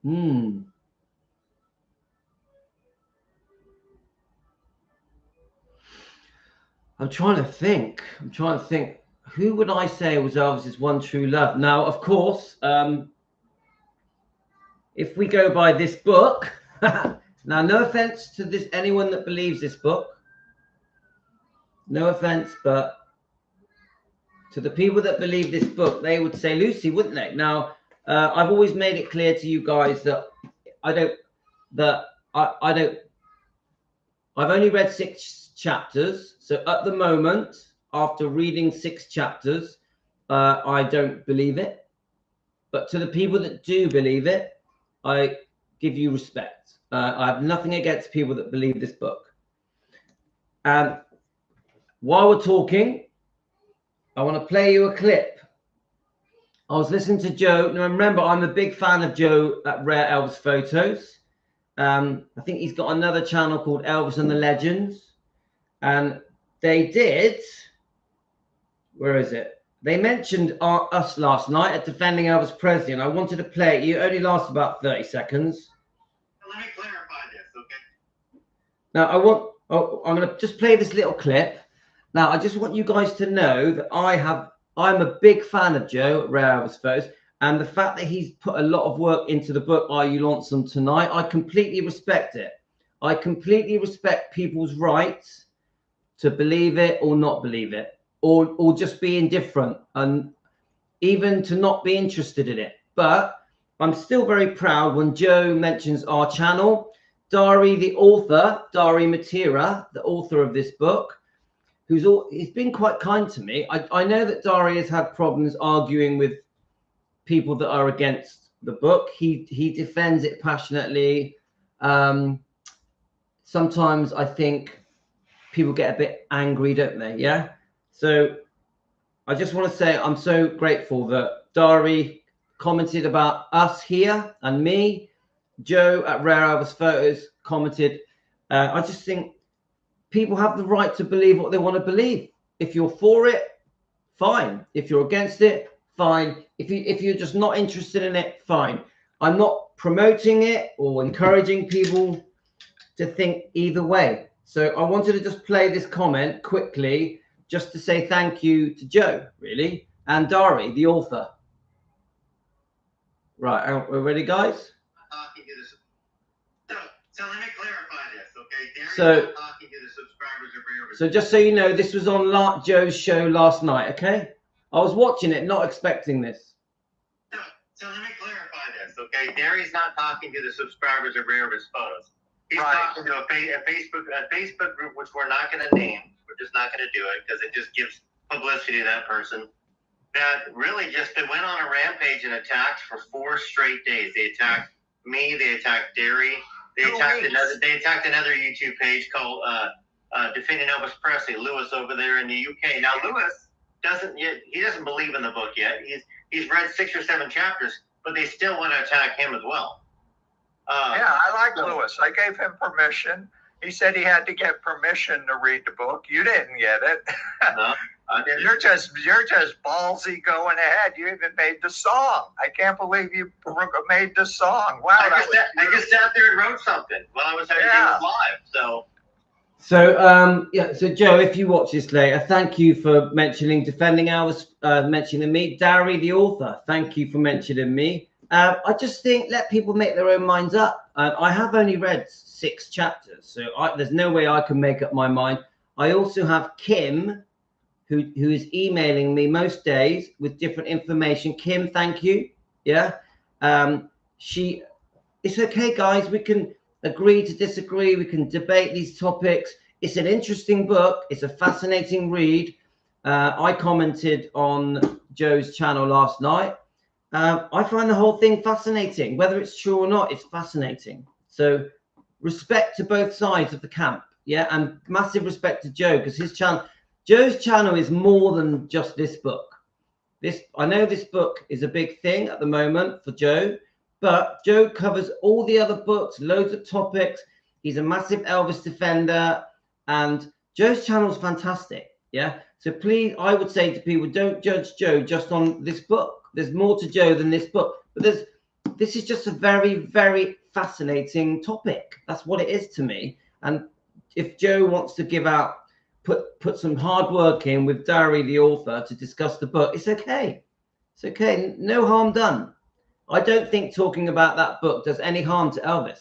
S1: I'm trying to think. Who would I say was Elvis's one true love? Now, of course, if we go by this book, now, no offense to anyone that believes this book. No offense, but to the people that believe this book, they would say Lucy, wouldn't they? Now, I've always made it clear to you guys that I've only read 6 chapters. So at the moment, after reading 6 chapters, I don't believe it. But to the people that do believe it, I give you respect. I have nothing against people that believe this book. And while we're talking, I want to play you a clip. I was listening to Joe. Now, remember, I'm a big fan of Joe at Rare Elvis Photos. I think he's got another channel called Elvis and the Legends. And they did, where is it? They mentioned us last night at Defending Elvis Presley, and I wanted to play it. It only lasts about 30 seconds.
S2: Let me clarify this, okay?
S1: Now, I'm going to just play this little clip. Now, I just want you guys to know that I'm a big fan of Joe at Rare Elvis Photos, and the fact that he's put a lot of work into the book, Are You Lonesome Tonight? I completely respect it. I completely respect people's rights to believe it or not believe it, or just be indifferent, and even to not be interested in it. But I'm still very proud when Joe mentions our channel. Dari, the author, Dari Matira, the author of this book, he's been quite kind to me. I know that Dari has had problems arguing with people that are against the book. He defends it passionately. Sometimes I think people get a bit angry, don't they? Yeah. So I just want to say I'm so grateful that Dari commented about us here and me. Joe at Rare Elvis Photos commented. I just think people have the right to believe what they want to believe. If you're for it, fine. If you're against it, fine. If you're just not interested in it, fine. I'm not promoting it or encouraging people to think either way. So I wanted to just play this comment quickly just to say thank you to Joe, really, and Dari, the author. Right, we're ready, guys?
S2: So let me clarify this, okay?
S1: So-
S2: talking to the subscribers of Rare.
S1: So just so you know, this was on Joe's show last night, okay? I was watching it, not expecting this.
S2: So let me clarify this, okay? Gary's not talking to the subscribers of Rare Photos. He's talking to a Facebook group, which we're not going to name. We're just not going to do it because it just gives publicity to that person. That really just went on a rampage and attacked for 4 straight days. They attacked me. They attacked Gary. They attacked another YouTube page called Defending Elvis Presley. Lewis over there in the UK. Now Lewis doesn't believe in the book yet. He's read 6 or 7 chapters, but they still want to attack him as well.
S4: Yeah, I like Lewis. I gave him permission. He said he had to get permission to read the book. You didn't get it.
S2: No, I didn't.
S4: You're just ballsy going ahead. You even made the song. I can't believe you made the song. Wow.
S2: I just sat there and wrote something while I was having it live.
S1: So Joe, if you watch this later, thank you for mentioning Defending Elvis, mentioning me. Dari, the author, thank you for mentioning me. I just think let people make their own minds up. I have only read 6 chapters, so there's no way I can make up my mind. I also have Kim, who is emailing me most days with different information. Kim, thank you. Yeah. It's okay, guys. We can agree to disagree. We can debate these topics. It's an interesting book. It's a fascinating read. I commented on Joe's channel last night. I find the whole thing fascinating. Whether it's true or not, it's fascinating. So respect to both sides of the camp. Yeah, and massive respect to Joe, because Joe's channel is more than just this book. I know this book is a big thing at the moment for Joe, but Joe covers all the other books, loads of topics. He's a massive Elvis defender, and Joe's channel is fantastic. Yeah, so please, I would say to people, don't judge Joe just on this book. There's more to Joe than this book, but this is just a very, very fascinating topic. That's what it is to me. And if Joe wants to give out, put some hard work in with Dari, the author, to discuss the book, it's okay. It's okay. No harm done. I don't think talking about that book does any harm to Elvis.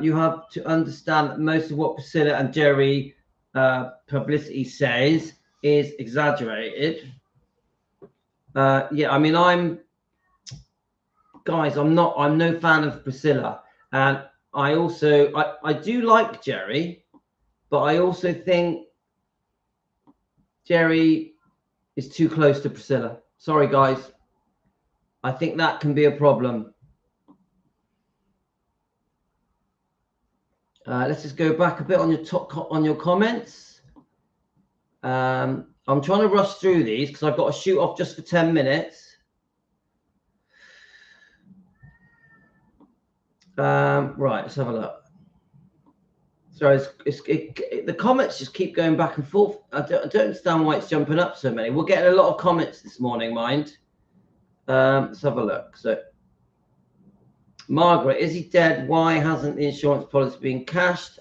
S1: You have to understand that most of what Priscilla and Jerry publicity says is exaggerated. Yeah, I mean, I'm no fan of Priscilla, and I do like Jerry, but I also think Jerry is too close to Priscilla. Sorry, guys. I think that can be a problem. Let's just go back a bit on your comments. I'm trying to rush through these because I've got to shoot off just for 10 minutes. Right, let's have a look. Sorry, the comments just keep going back and forth. I don't understand why it's jumping up so many. We're getting a lot of comments this morning, mind. Let's have a look. So, Margaret, is he dead? Why hasn't the insurance policy been cashed?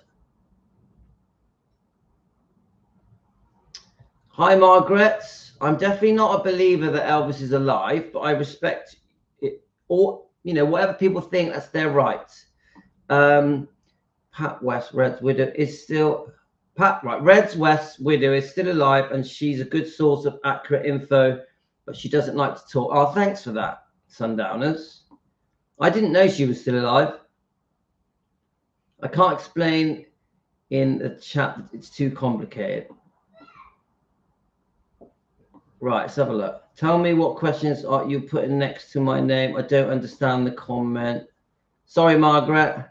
S1: Hi, Margaret. I'm definitely not a believer that Elvis is alive, but I respect it. Or, you know, whatever people think, that's their right. Pat West, Red's widow, is still... Red's West's widow is still alive, and she's a good source of accurate info, but she doesn't like to talk. Oh, thanks for that, Sundowners. I didn't know she was still alive. I can't explain in the chat. It's too complicated. Right, let's have a look. Tell me what questions are you putting next to my name. I don't understand the comment. Sorry, Margaret.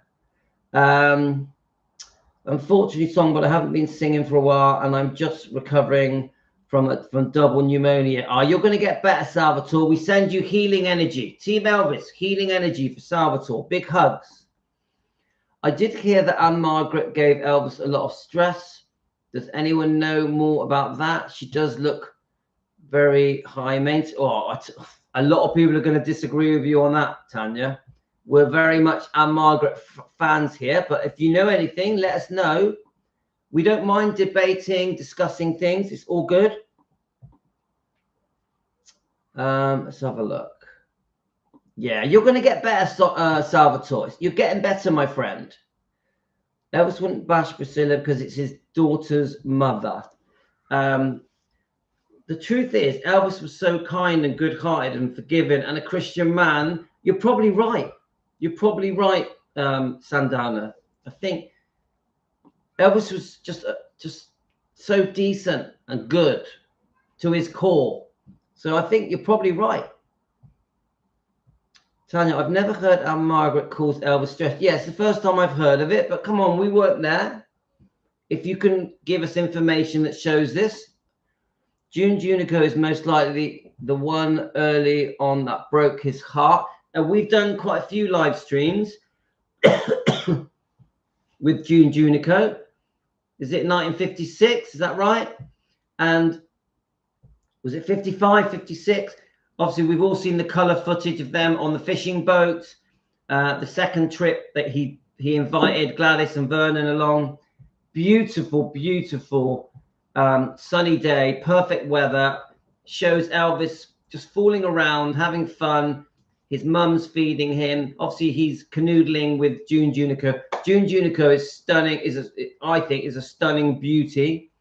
S1: Unfortunately, song, but I haven't been singing for a while, and I'm just recovering from double pneumonia. Oh, you're going to get better, Salvatore. We send you healing energy. Team Elvis, healing energy for Salvatore. Big hugs. I did hear that Anne Margaret gave Elvis a lot of stress. Does anyone know more about that? She does look very high maintenance. Oh, a lot of people are going to disagree with you on that, Tanya. We're very much Anne Margaret fans here, but if you know anything, let us know. We don't mind debating, discussing things. It's all good. Let's have a look. Yeah, you're going to get better, Salvatore. You're getting better, my friend. Elvis wouldn't bash Priscilla because it's his daughter's mother. The truth is, Elvis was so kind and good-hearted and forgiving and a Christian man. You're probably right. You're probably right, Sandana. I think Elvis was just so decent and good to his core. So I think you're probably right. Tanya, I've never heard Anne Margaret calls Elvis stressed. Yeah, it's the first time I've heard of it, but come on, we weren't there. If you can give us information that shows this. June Junico is most likely the one early on that broke his heart. And we've done quite a few live streams with June Junico. Is it 1956? Is that right? And was it 55, 56? Obviously, we've all seen the color footage of them on the fishing boat. The second trip that he invited Gladys and Vernon along. Beautiful, beautiful sunny day, perfect weather. Shows Elvis just fooling around, having fun. His mum's feeding him. Obviously, he's canoodling with June Junico. June Junico is stunning. I think is a stunning beauty.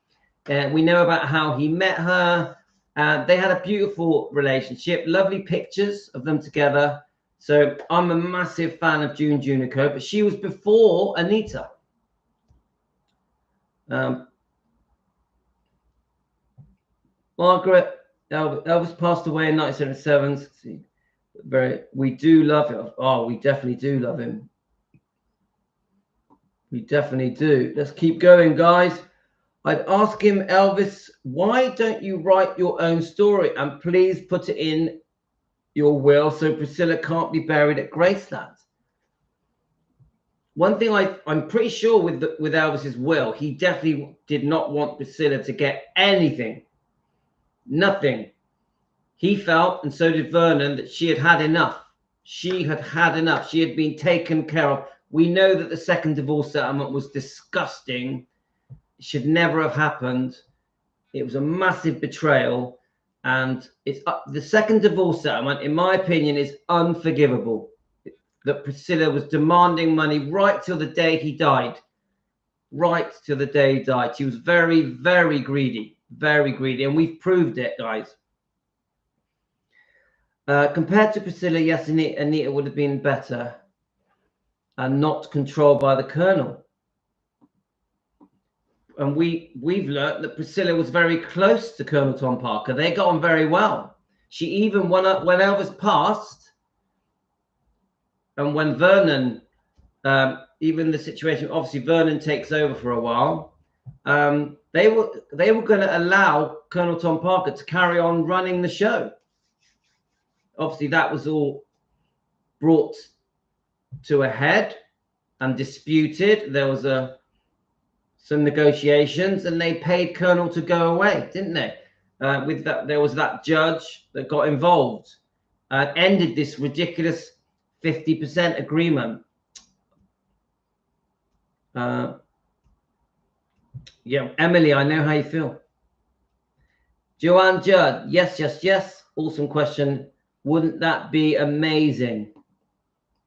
S1: We know about how he met her. They had a beautiful relationship. Lovely pictures of them together. So I'm a massive fan of June Junico, but she was before Anita. Margaret, Elvis passed away in 1977. We do love him. Oh, we definitely do love him. We definitely do. Let's keep going, guys. I'd ask him, Elvis, why don't you write your own story and please put it in your will so Priscilla can't be buried at Graceland? One thing I'm pretty sure with Elvis's will, he definitely did not want Priscilla to get anything. Nothing. he felt, and so did Vernon, that she had had enough. She had had enough. She had been taken care of. We know that the second divorce settlement was disgusting. It should never have happened. It was a massive betrayal. And it's the second divorce settlement, in my opinion, is unforgivable. That Priscilla was demanding money right till the day he died. Right till the day he died. She was very, very greedy. Very greedy. And we've proved it, guys. Compared to Priscilla, yes, Anita would have been better and not controlled by the Colonel. And we've learned that Priscilla was very close to Colonel Tom Parker. They got on very well. She even when Elvis passed, and when Vernon, even the situation, obviously Vernon takes over for a while. They were going to allow Colonel Tom Parker to carry on running the show. Obviously, that was all brought to a head and disputed. There was some negotiations, and they paid Colonel to go away, didn't they? With that, there was that judge that got involved and ended this ridiculous 50% agreement. Yeah, Emily, I know how you feel. Joanne Judd, yes, yes, yes. Awesome question. Wouldn't that be amazing?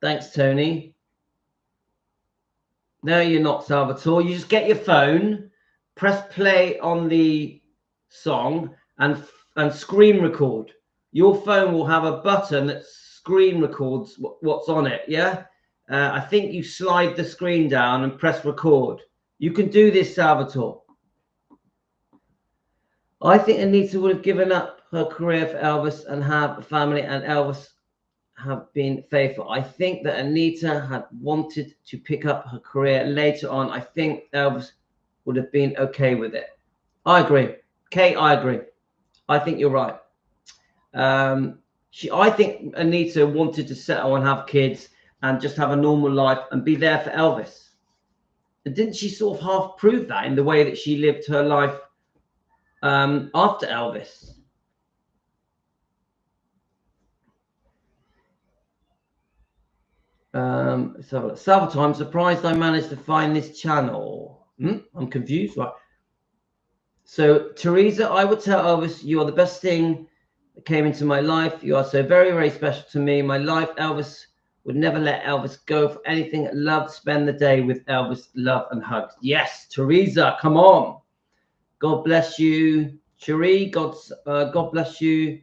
S1: Thanks, Tony. No, you're not, Salvatore. You just get your phone, press play on the song, and screen record. Your phone will have a button that screen records what's on it, yeah? I think you slide the screen down and press record. You can do this, Salvatore. I think Anita would have given up her career for Elvis and have a family, and Elvis have been faithful. I think that Anita had wanted to pick up her career later on. I think Elvis would have been okay with it. I agree. Kate, I agree. I think you're right. I think Anita wanted to settle and have kids and just have a normal life and be there for Elvis. And didn't she sort of half prove that in the way that she lived her life after Elvis? Salvatore, I'm surprised I managed to find this channel. I'm confused, right? So, Teresa, I would tell Elvis, you are the best thing that came into my life. You are so very, very special to me. My life, Elvis would never let Elvis go for anything. Love to spend the day with Elvis. Love and hugs. Yes, Teresa, come on. God bless you. Cherie, God bless you.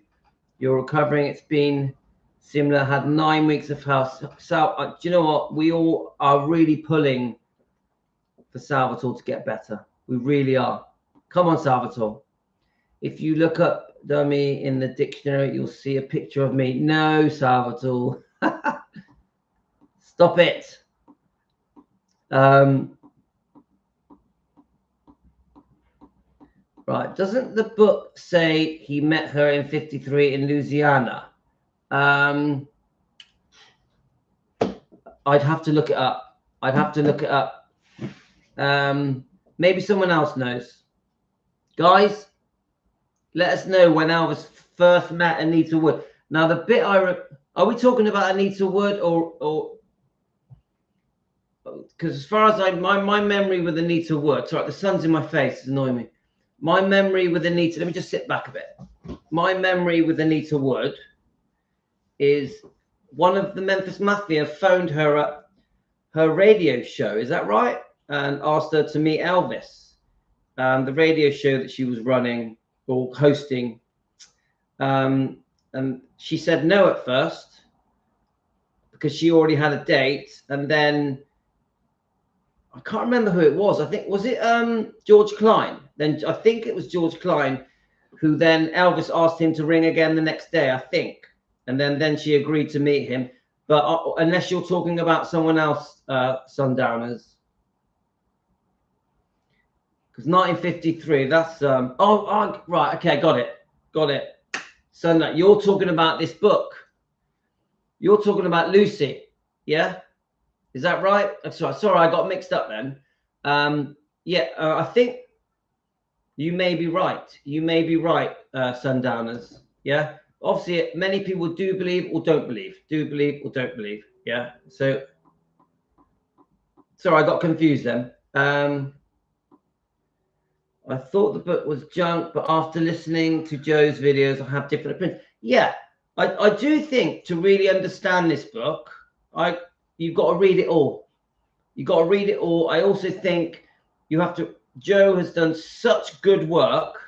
S1: You're recovering. It's been similar. Had 9 weeks of house. So, do you know what? We all are really pulling for Salvatore to get better. We really are. Come on, Salvatore. If you look up dummy in the dictionary, you'll see a picture of me. No, Salvatore. Stop it. Right. Doesn't the book say he met her in 53 in Louisiana? I'd have to look it up. Maybe someone else knows. Guys, let us know when Elvis first met Anita Wood. Now, the bit are we talking about Anita Wood or because as far as my memory with Anita Wood, sorry, the sun's in my face, it's annoying me. My memory with Anita, let me just sit back a bit. My memory with Anita Wood is one of the Memphis Mafia phoned her at her radio show, is that right? And asked her to meet Elvis. The radio show that she was running or hosting. And she said no at first because she already had a date. And then I can't remember who it was. I think, was it George Klein? Then I think it was George Klein who then Elvis asked him to ring again the next day, I think. And then she agreed to meet him. But unless you're talking about someone else, Sundowners. Because 1953, that's right, okay, got it. So you're talking about this book. You're talking about Lucy, yeah? Is that right? Sorry, I got mixed up then. I think you may be right. Sundowners, yeah? obviously many people do believe or don't believe, yeah. So sorry, I got confused then. I thought the book was junk, but after listening to Joe's videos, I have different opinions. Yeah, I do think to really understand this book, you've got to read it all. You've got to read it all. I also think you have to. Joe has done such good work.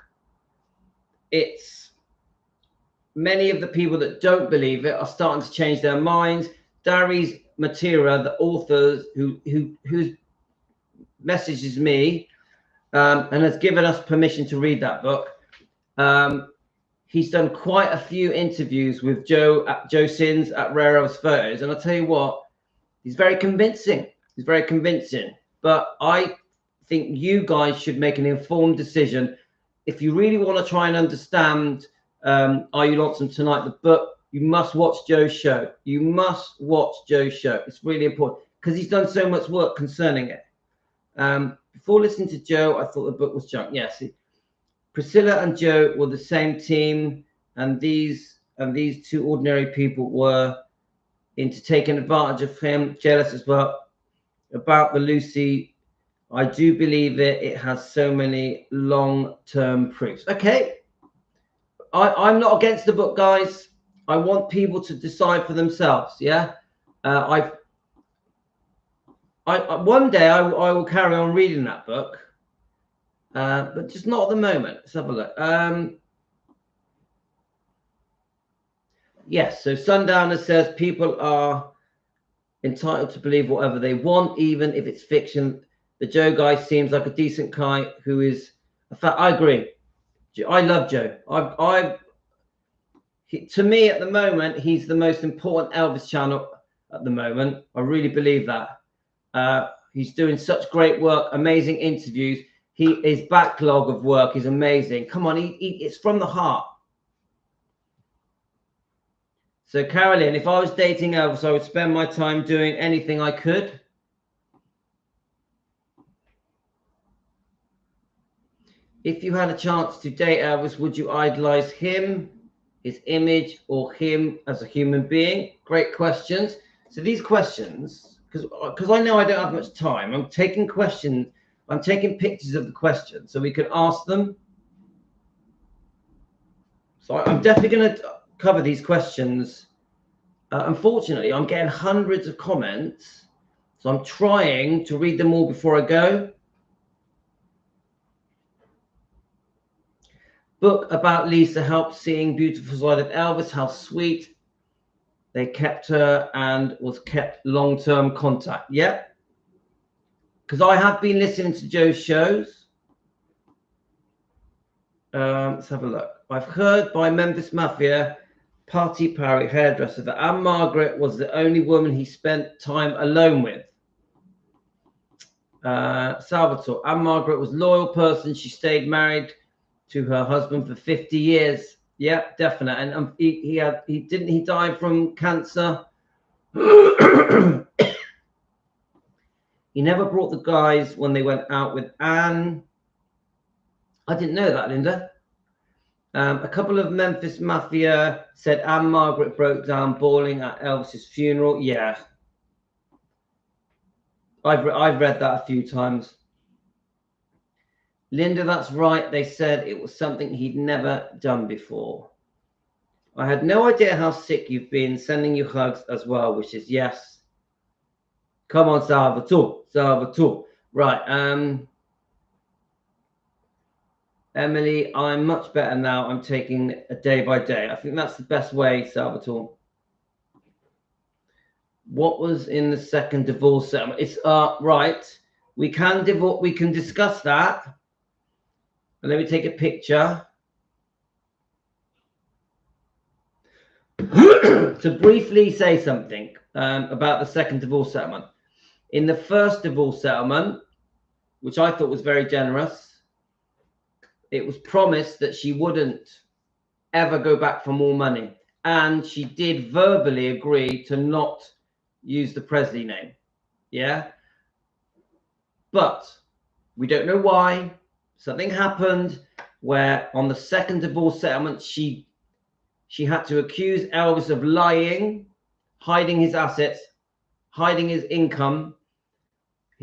S1: It's many of the people that don't believe it are starting to change their minds. Darius Matera, the author who messages me and has given us permission to read that book. He's done quite a few interviews with Joe Sins at Rare Elvis Photos, and I'll tell you what, he's very convincing. He's very convincing. But I think you guys should make an informed decision. If you really want to try and understand Are You Lonesome Tonight, the book, you must watch Joe's show. You must watch Joe's show. It's really important because he's done so much work concerning it. Before listening to Joe, I thought the book was junk. Yes, Priscilla and Joe were the same team, and these two ordinary people were into taking advantage of him, jealous as well. About the Lucy, I do believe it. It has so many long-term proofs. Okay, I'm not against the book, guys. I want people to decide for themselves. Yeah, one day I will carry on reading that book, but just not at the moment. Let's have a look. Yes, so Sundowner says people are entitled to believe whatever they want, even if it's fiction. The Joe guy seems like a decent guy who is a fact. I agree. I love Joe. To me, at the moment, he's the most important Elvis channel at the moment. I really believe that. He's doing such great work, amazing interviews. His backlog of work is amazing. Come on, it's from the heart. So, Carolyn, if I was dating Elvis, I would spend my time doing anything I could. If you had a chance to date Elvis, would you idolize him, his image, or him as a human being? Great questions. So these questions, because I know I don't have much time, I'm taking questions, I'm taking pictures of the questions so we can ask them. So I'm definitely going to cover these questions. Unfortunately, I'm getting hundreds of comments, so I'm trying to read them all before I go. Book about Lisa helped seeing beautiful side of Elvis, how sweet they kept her and was kept long-term contact. Yeah, because I have been listening to Joe's shows. Let's have a look. I've heard by Memphis Mafia, Party Parry, hairdresser, that Anne Margaret was the only woman he spent time alone with. Salvatore, Anne Margaret was a loyal person. She stayed married to her husband for 50 years. Yeah, definite. And he died from cancer. He never brought the guys when they went out with Anne. I didn't know that, Linda. A couple of Memphis Mafia said Anne Margaret broke down bawling at Elvis's funeral. Yeah, I've read that a few times. Linda, that's right. They said it was something he'd never done before. I had no idea how sick you've been. Sending you hugs as well, wishes. Yes. Come on, Salvatore. Right. Emily, I'm much better now. I'm taking a day by day. I think that's the best way, Salvatore. What was in the second divorce settlement? It's right. We can discuss that. And let me take a picture. To briefly say something about the second divorce settlement. In the first divorce settlement, which I thought was very generous, it was promised that she wouldn't ever go back for more money. And she did verbally agree to not use the Presley name. Yeah. But we don't know why. Something happened where on the second divorce settlement, she She had to accuse Elvis of lying, hiding his assets, hiding his income.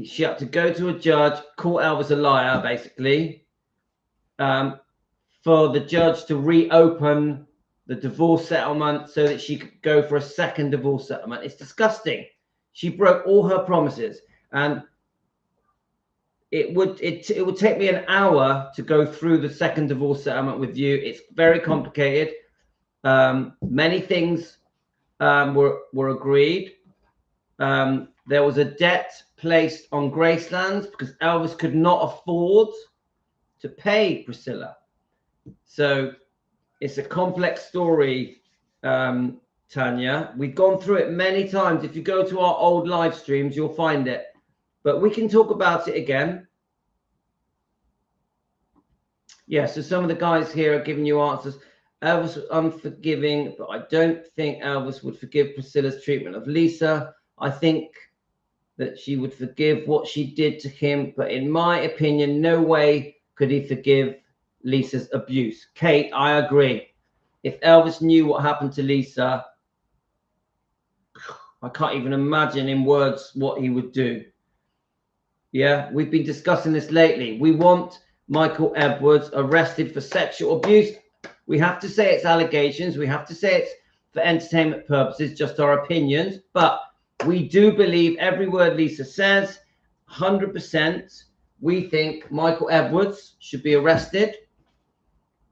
S1: She had to go to a judge, call Elvis a liar, basically, for the judge to reopen the divorce settlement so that she could go for a second divorce settlement. It's disgusting. She broke all her promises, and it would take me an hour to go through the second divorce settlement with you. It's very complicated. Many things were agreed. There was a debt placed on Graceland because Elvis could not afford to pay Priscilla. So it's a complex story, Tanya. We've gone through it many times. If you go to our old live streams, you'll find it. But we can talk about it again. Yeah, so some of the guys here are giving you answers. Elvis was unforgiving, but I don't think Elvis would forgive Priscilla's treatment of Lisa. I think that she would forgive what she did to him, but in my opinion, no way could he forgive Lisa's abuse. Kate, I agree. If Elvis knew what happened to Lisa, I can't even imagine in words what he would do. Yeah, we've been discussing this lately. We want Michael Edwards arrested for sexual abuse. We have to say it's allegations. We have to say it's for entertainment purposes, just our opinions. But we do believe every word Lisa says, 100%. We think Michael Edwards should be arrested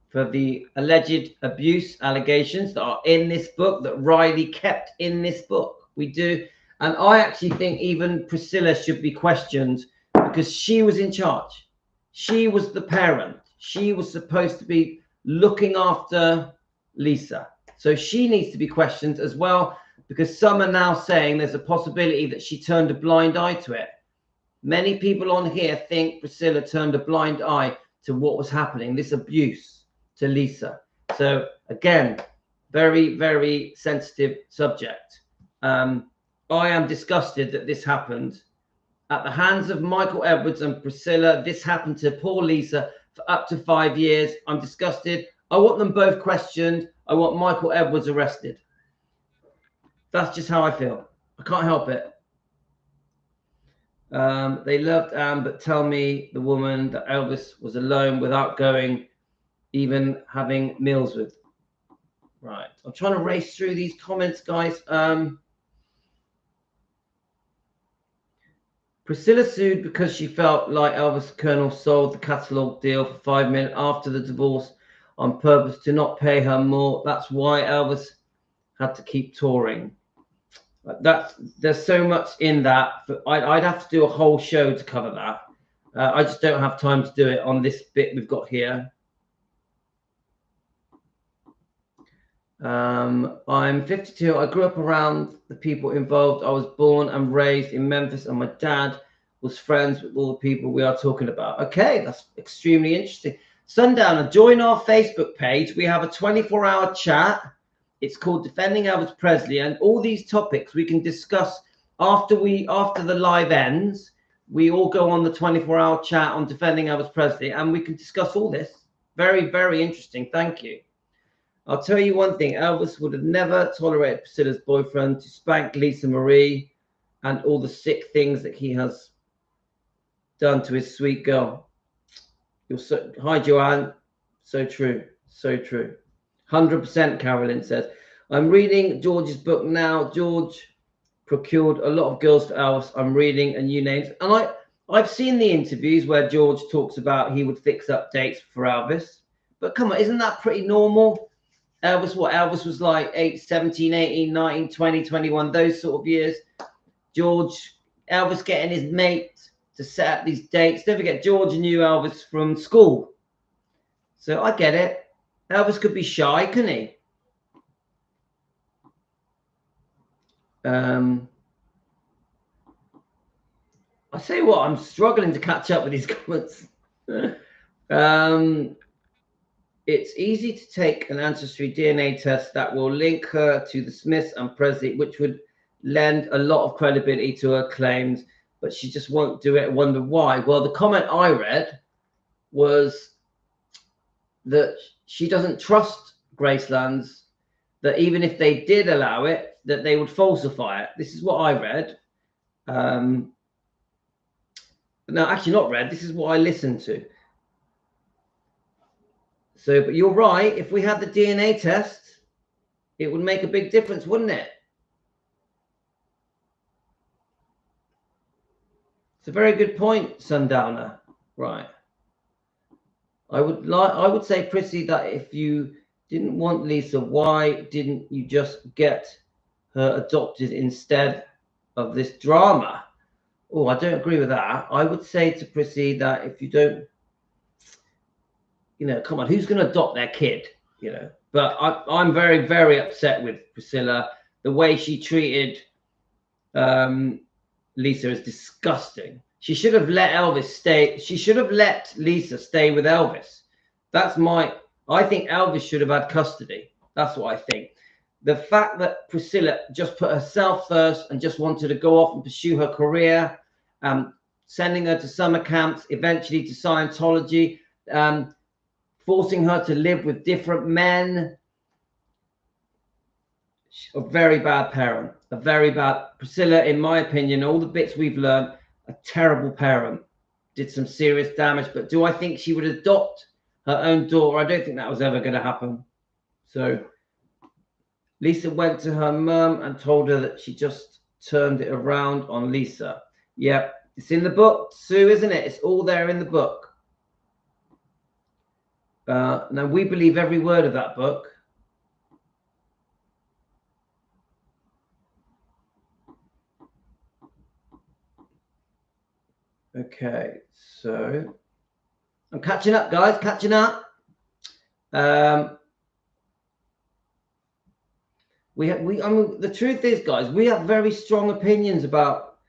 S1: for the alleged abuse allegations that are in this book, that Riley kept in this book. We do. And I actually think even Priscilla should be questioned because she was in charge. She was the parent. She was supposed to be looking after Lisa. So she needs to be questioned as well, because some are now saying there's a possibility that she turned a blind eye to it. Many people on here think Priscilla turned a blind eye to what was happening, this abuse to Lisa. So again, very, very sensitive subject. I am disgusted that this happened at the hands of Michael Edwards and Priscilla. This happened to poor Lisa for up to 5 years. I'm disgusted. I want them both questioned. I want Michael Edwards arrested. That's just how I feel. I can't help it. They loved Anne, but tell me the woman that Elvis was alone without going, even having meals with. Right. I'm trying to race through these comments, guys. Priscilla sued because she felt like Elvis Colonel sold the catalog deal for 5 million after the divorce on purpose to not pay her more. That's why Elvis had to keep touring. There's so much in that. I'd have to do a whole show to cover that. I just don't have time to do it on this bit we've got here. I'm 52. I grew up around the people involved. I was born and raised in Memphis, and my dad was friends with all the people we are talking about. Okay, that's extremely interesting. Sundowner, join our Facebook page. We have a 24-hour chat. It's called Defending Elvis Presley, and all these topics we can discuss after the live ends. We all go on the 24-hour chat on Defending Elvis Presley, and we can discuss all this. Very, very interesting. Thank you. I'll tell you one thing. Elvis would have never tolerated Priscilla's boyfriend to spank Lisa Marie and all the sick things that he has done to his sweet girl. Hi, Joanne. So true. So true. 100%, Carolyn says. I'm reading George's book now. George procured a lot of girls for Elvis. I'm reading a new names. And I've seen the interviews where George talks about he would fix up dates for Elvis. But come on, isn't that pretty normal? Elvis was like 17, 18, 19, 20, 21, those sort of years. Elvis getting his mate to set up these dates. Don't forget, George knew Elvis from school. So I get it. Elvis could be shy, couldn't he? I say what, I'm struggling to catch up with these comments. It's easy to take an ancestry DNA test that will link her to the Smiths and Presley, which would lend a lot of credibility to her claims, but she just won't do it. I wonder why. Well, the comment I read was that she doesn't trust Graceland's that even if they did allow it, that they would falsify it. This is what I read. No, actually not read. This is what I listened to. So, but you're right. If we had the DNA test, it would make a big difference, wouldn't it? It's a very good point, Sundowner. Right. I would say, Prissy, that if you didn't want Lisa, why didn't you just get her adopted instead of this drama? Oh, I don't agree with that. I would say to Prissy that if you don't, you know, come on, who's going to adopt their kid? You know, but I'm very, very upset with Priscilla. The way she treated Lisa is disgusting. She should have let Elvis stay. She should have let Lisa stay with Elvis. I think Elvis should have had custody. That's what I think. The fact that Priscilla just put herself first and just wanted to go off and pursue her career, sending her to summer camps, eventually to Scientology, forcing her to live with different men. A very bad parent. A very bad Priscilla, in my opinion, all the bits we've learned, a terrible parent. Did some serious damage. But do I think she would adopt her own daughter? I don't think that was ever going to happen. So Lisa went to her mum and told her that she just turned it around on Lisa. Yep, it's in the book, Sue, isn't it? It's all there in the book. Now, we believe every word of that book. Okay, so I'm catching up, guys, catching up. I mean, the truth is, guys, we have very strong opinions about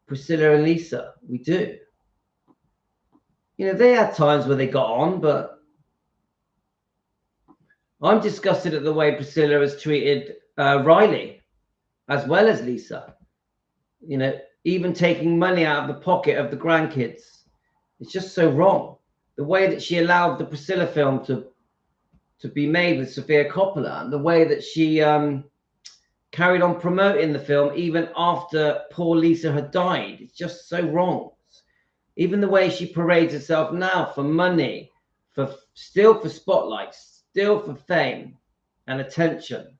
S1: Priscilla and Lisa. We do. You know, they had times where they got on, but I'm disgusted at the way Priscilla has treated Riley, as well as Lisa. You know, even taking money out of the pocket of the grandkids. It's just so wrong. The way that she allowed the Priscilla film to be made with Sofia Coppola, and the way that she carried on promoting the film even after poor Lisa had died. It's just so wrong. Even the way she parades herself now for money, still for spotlights, still for fame and attention.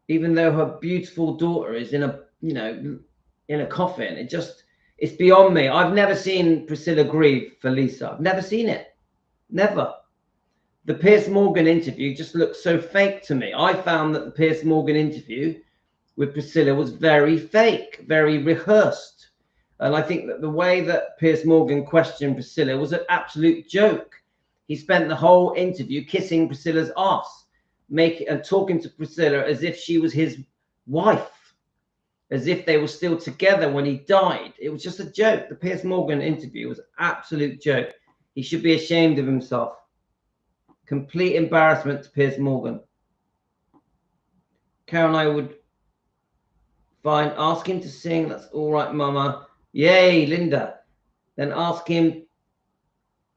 S1: Even though her beautiful daughter is in a coffin. It's beyond me. I've never seen Priscilla grieve for Lisa. I've never seen it. Never. The Piers Morgan interview just looked so fake to me. I found that the Piers Morgan interview with Priscilla was very fake, very rehearsed. And I think that the way that Piers Morgan questioned Priscilla was an absolute joke. He spent the whole interview kissing Priscilla's ass, and talking to Priscilla as if she was his wife, as if they were still together when he died. It was just a joke. The Piers Morgan interview was an absolute joke. He should be ashamed of himself. Complete embarrassment to Piers Morgan. Karen, I would ask him to sing That's All Right, Mama. Yay, Linda. Then ask him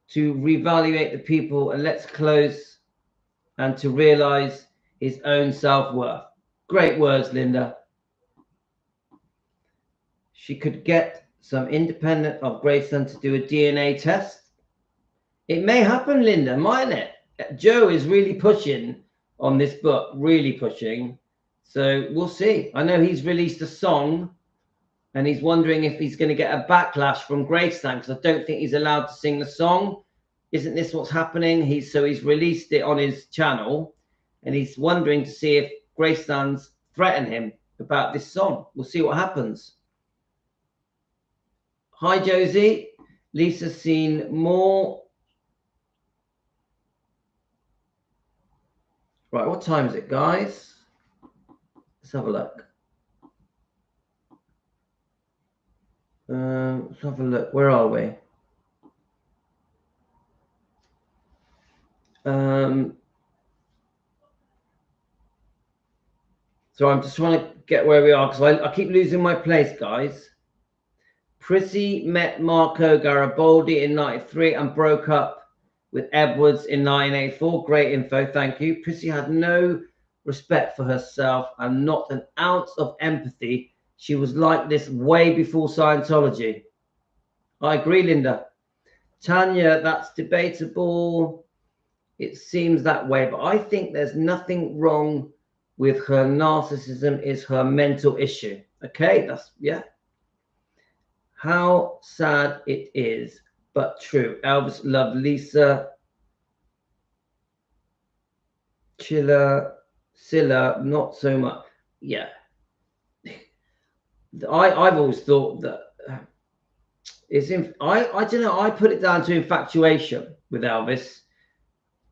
S1: to reevaluate the people and let's close and to realize his own self-worth. Great words, Linda. She could get some independent of Graceland to do a DNA test. It may happen, Linda, mightn't it? Joe is really pushing on this book, really pushing. So we'll see. I know he's released a song and he's wondering if he's going to get a backlash from Graceland because I don't think he's allowed to sing the song. Isn't this what's happening? He's released it on his channel and he's wondering to see if Graceland's threatened him about this song. We'll see what happens. Hi, Josie. Lisa's seen more. Right, what time is it, guys? Let's have a look. Let's have a look. Where are we? So I'm just trying to get where we are because I keep losing my place, guys. Prissy met Marco Garibaldi in '93 and broke up with Edwards in 1984. Great info, thank you. Prissy had no respect for herself and not an ounce of empathy. She was like this way before Scientology. I agree, Linda. Tanya, that's debatable. It seems that way, but I think there's nothing wrong with her narcissism. Is her mental issue. Okay, that's, yeah. How sad it is, but true. Elvis loved Lisa. Scylla, not so much. Yeah. I've always thought that it's I don't know, I put it down to infatuation with Elvis,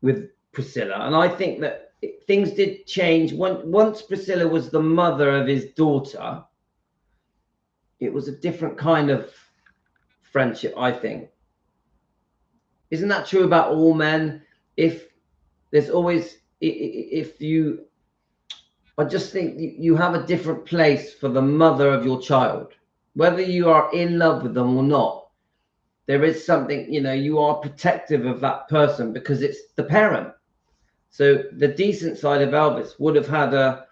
S1: with Priscilla, and I think that things did change once Priscilla was the mother of his daughter. It was a different kind of friendship, I think. Isn't that true about all men? If there's always, if you, I just think you have a different place for the mother of your child, whether you are in love with them or not. There is something, you know, you are protective of that person because it's the parent. So the decent side of Elvis would have had a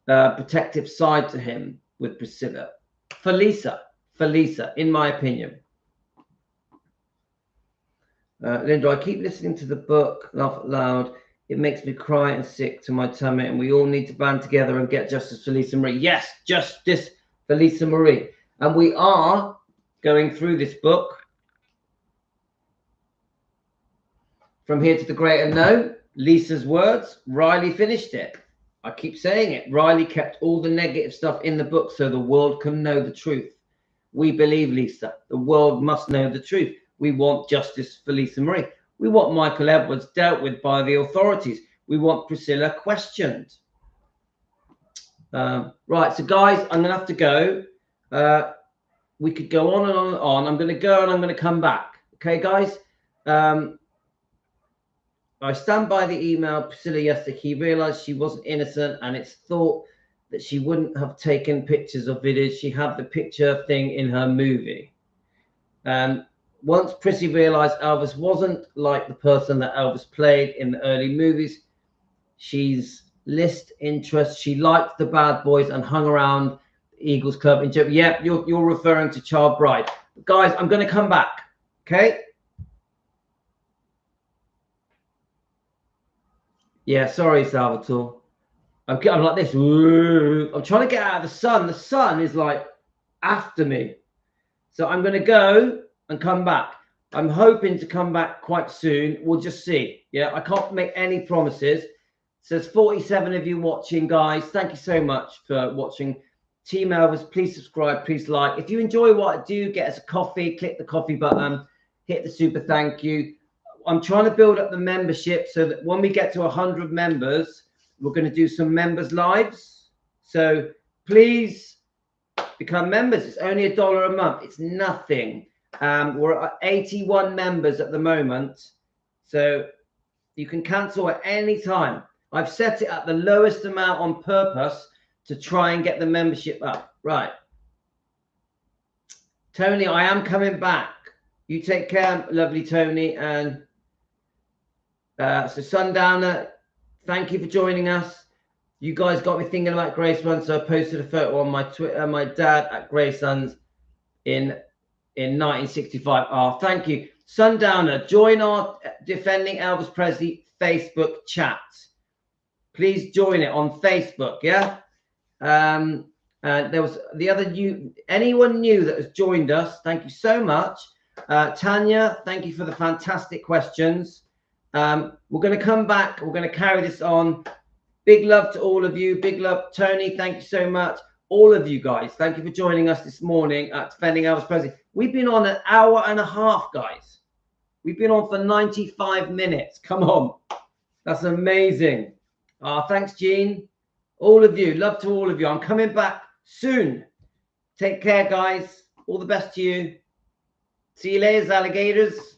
S1: protective side to him with Priscilla. For Lisa, in my opinion. Linda, I keep listening to the book, laugh out loud. It makes me cry and sick to my tummy, and we all need to band together and get justice for Lisa Marie. Yes, justice for Lisa Marie. And we are going through this book. From Here to the Great Unknown, Lisa's words, Riley finished it. I keep saying it. Riley kept all the negative stuff in the book so the world can know the truth. We believe Lisa. The world must know the truth. We want justice for Lisa Marie. We want Michael Edwards dealt with by the authorities. We want Priscilla questioned. Right, so guys, I'm going to have to go. We could go on and on and on. I'm going to go and I'm going to come back. Okay, guys? I stand by the email Priscilla yesterday. He realized she wasn't innocent, and it's thought that she wouldn't have taken pictures or videos. She had the picture thing in her movie. Once Prissy realized Elvis wasn't like the person that Elvis played in the early movies, she's lost interest. She liked the bad boys and hung around the Eagles Club in Germany. Yeah, you're referring to Child Bride. Guys, I'm going to come back. Okay? Yeah, sorry, Salvatore. I'm like this. I'm trying to get out of the sun. The sun is like after me. So I'm going to go and come back. I'm hoping to come back quite soon. We'll just see. Yeah, I can't make any promises. So there's 47 of you watching, guys. Thank you so much for watching. Team Elvis, please subscribe, please like. If you enjoy what I do, get us a coffee, click the coffee button, hit the super thank you. I'm trying to build up the membership so that when we get to 100 members, we're going to do some members lives. So please become members. It's only $1 a month. It's nothing. We're at 81 members at the moment. So you can cancel at any time. I've set it at the lowest amount on purpose to try and get the membership up. Right. Tony, I am coming back. You take care, lovely Tony. And so Sundowner, thank you for joining us. You guys got me thinking about Grace once, so I posted a photo on my Twitter. My dad at Graceland's in 1965. Oh, thank you. Sundowner, join our Defending Elvis Presley Facebook chat. Please join it on Facebook, yeah? And there was the other anyone new that has joined us, thank you so much. Tanya, thank you for the fantastic questions. We're going to come back. We're going to carry this on. Big love to all of you. Big love. Tony, thank you so much. All of you guys, thank you for joining us this morning at Defending Elvis Presley. We've been on an hour and a half, guys. We've been on for 95 minutes. Come on. That's amazing. Thanks, Jean. All of you. Love to all of you. I'm coming back soon. Take care, guys. All the best to you. See you later, alligators.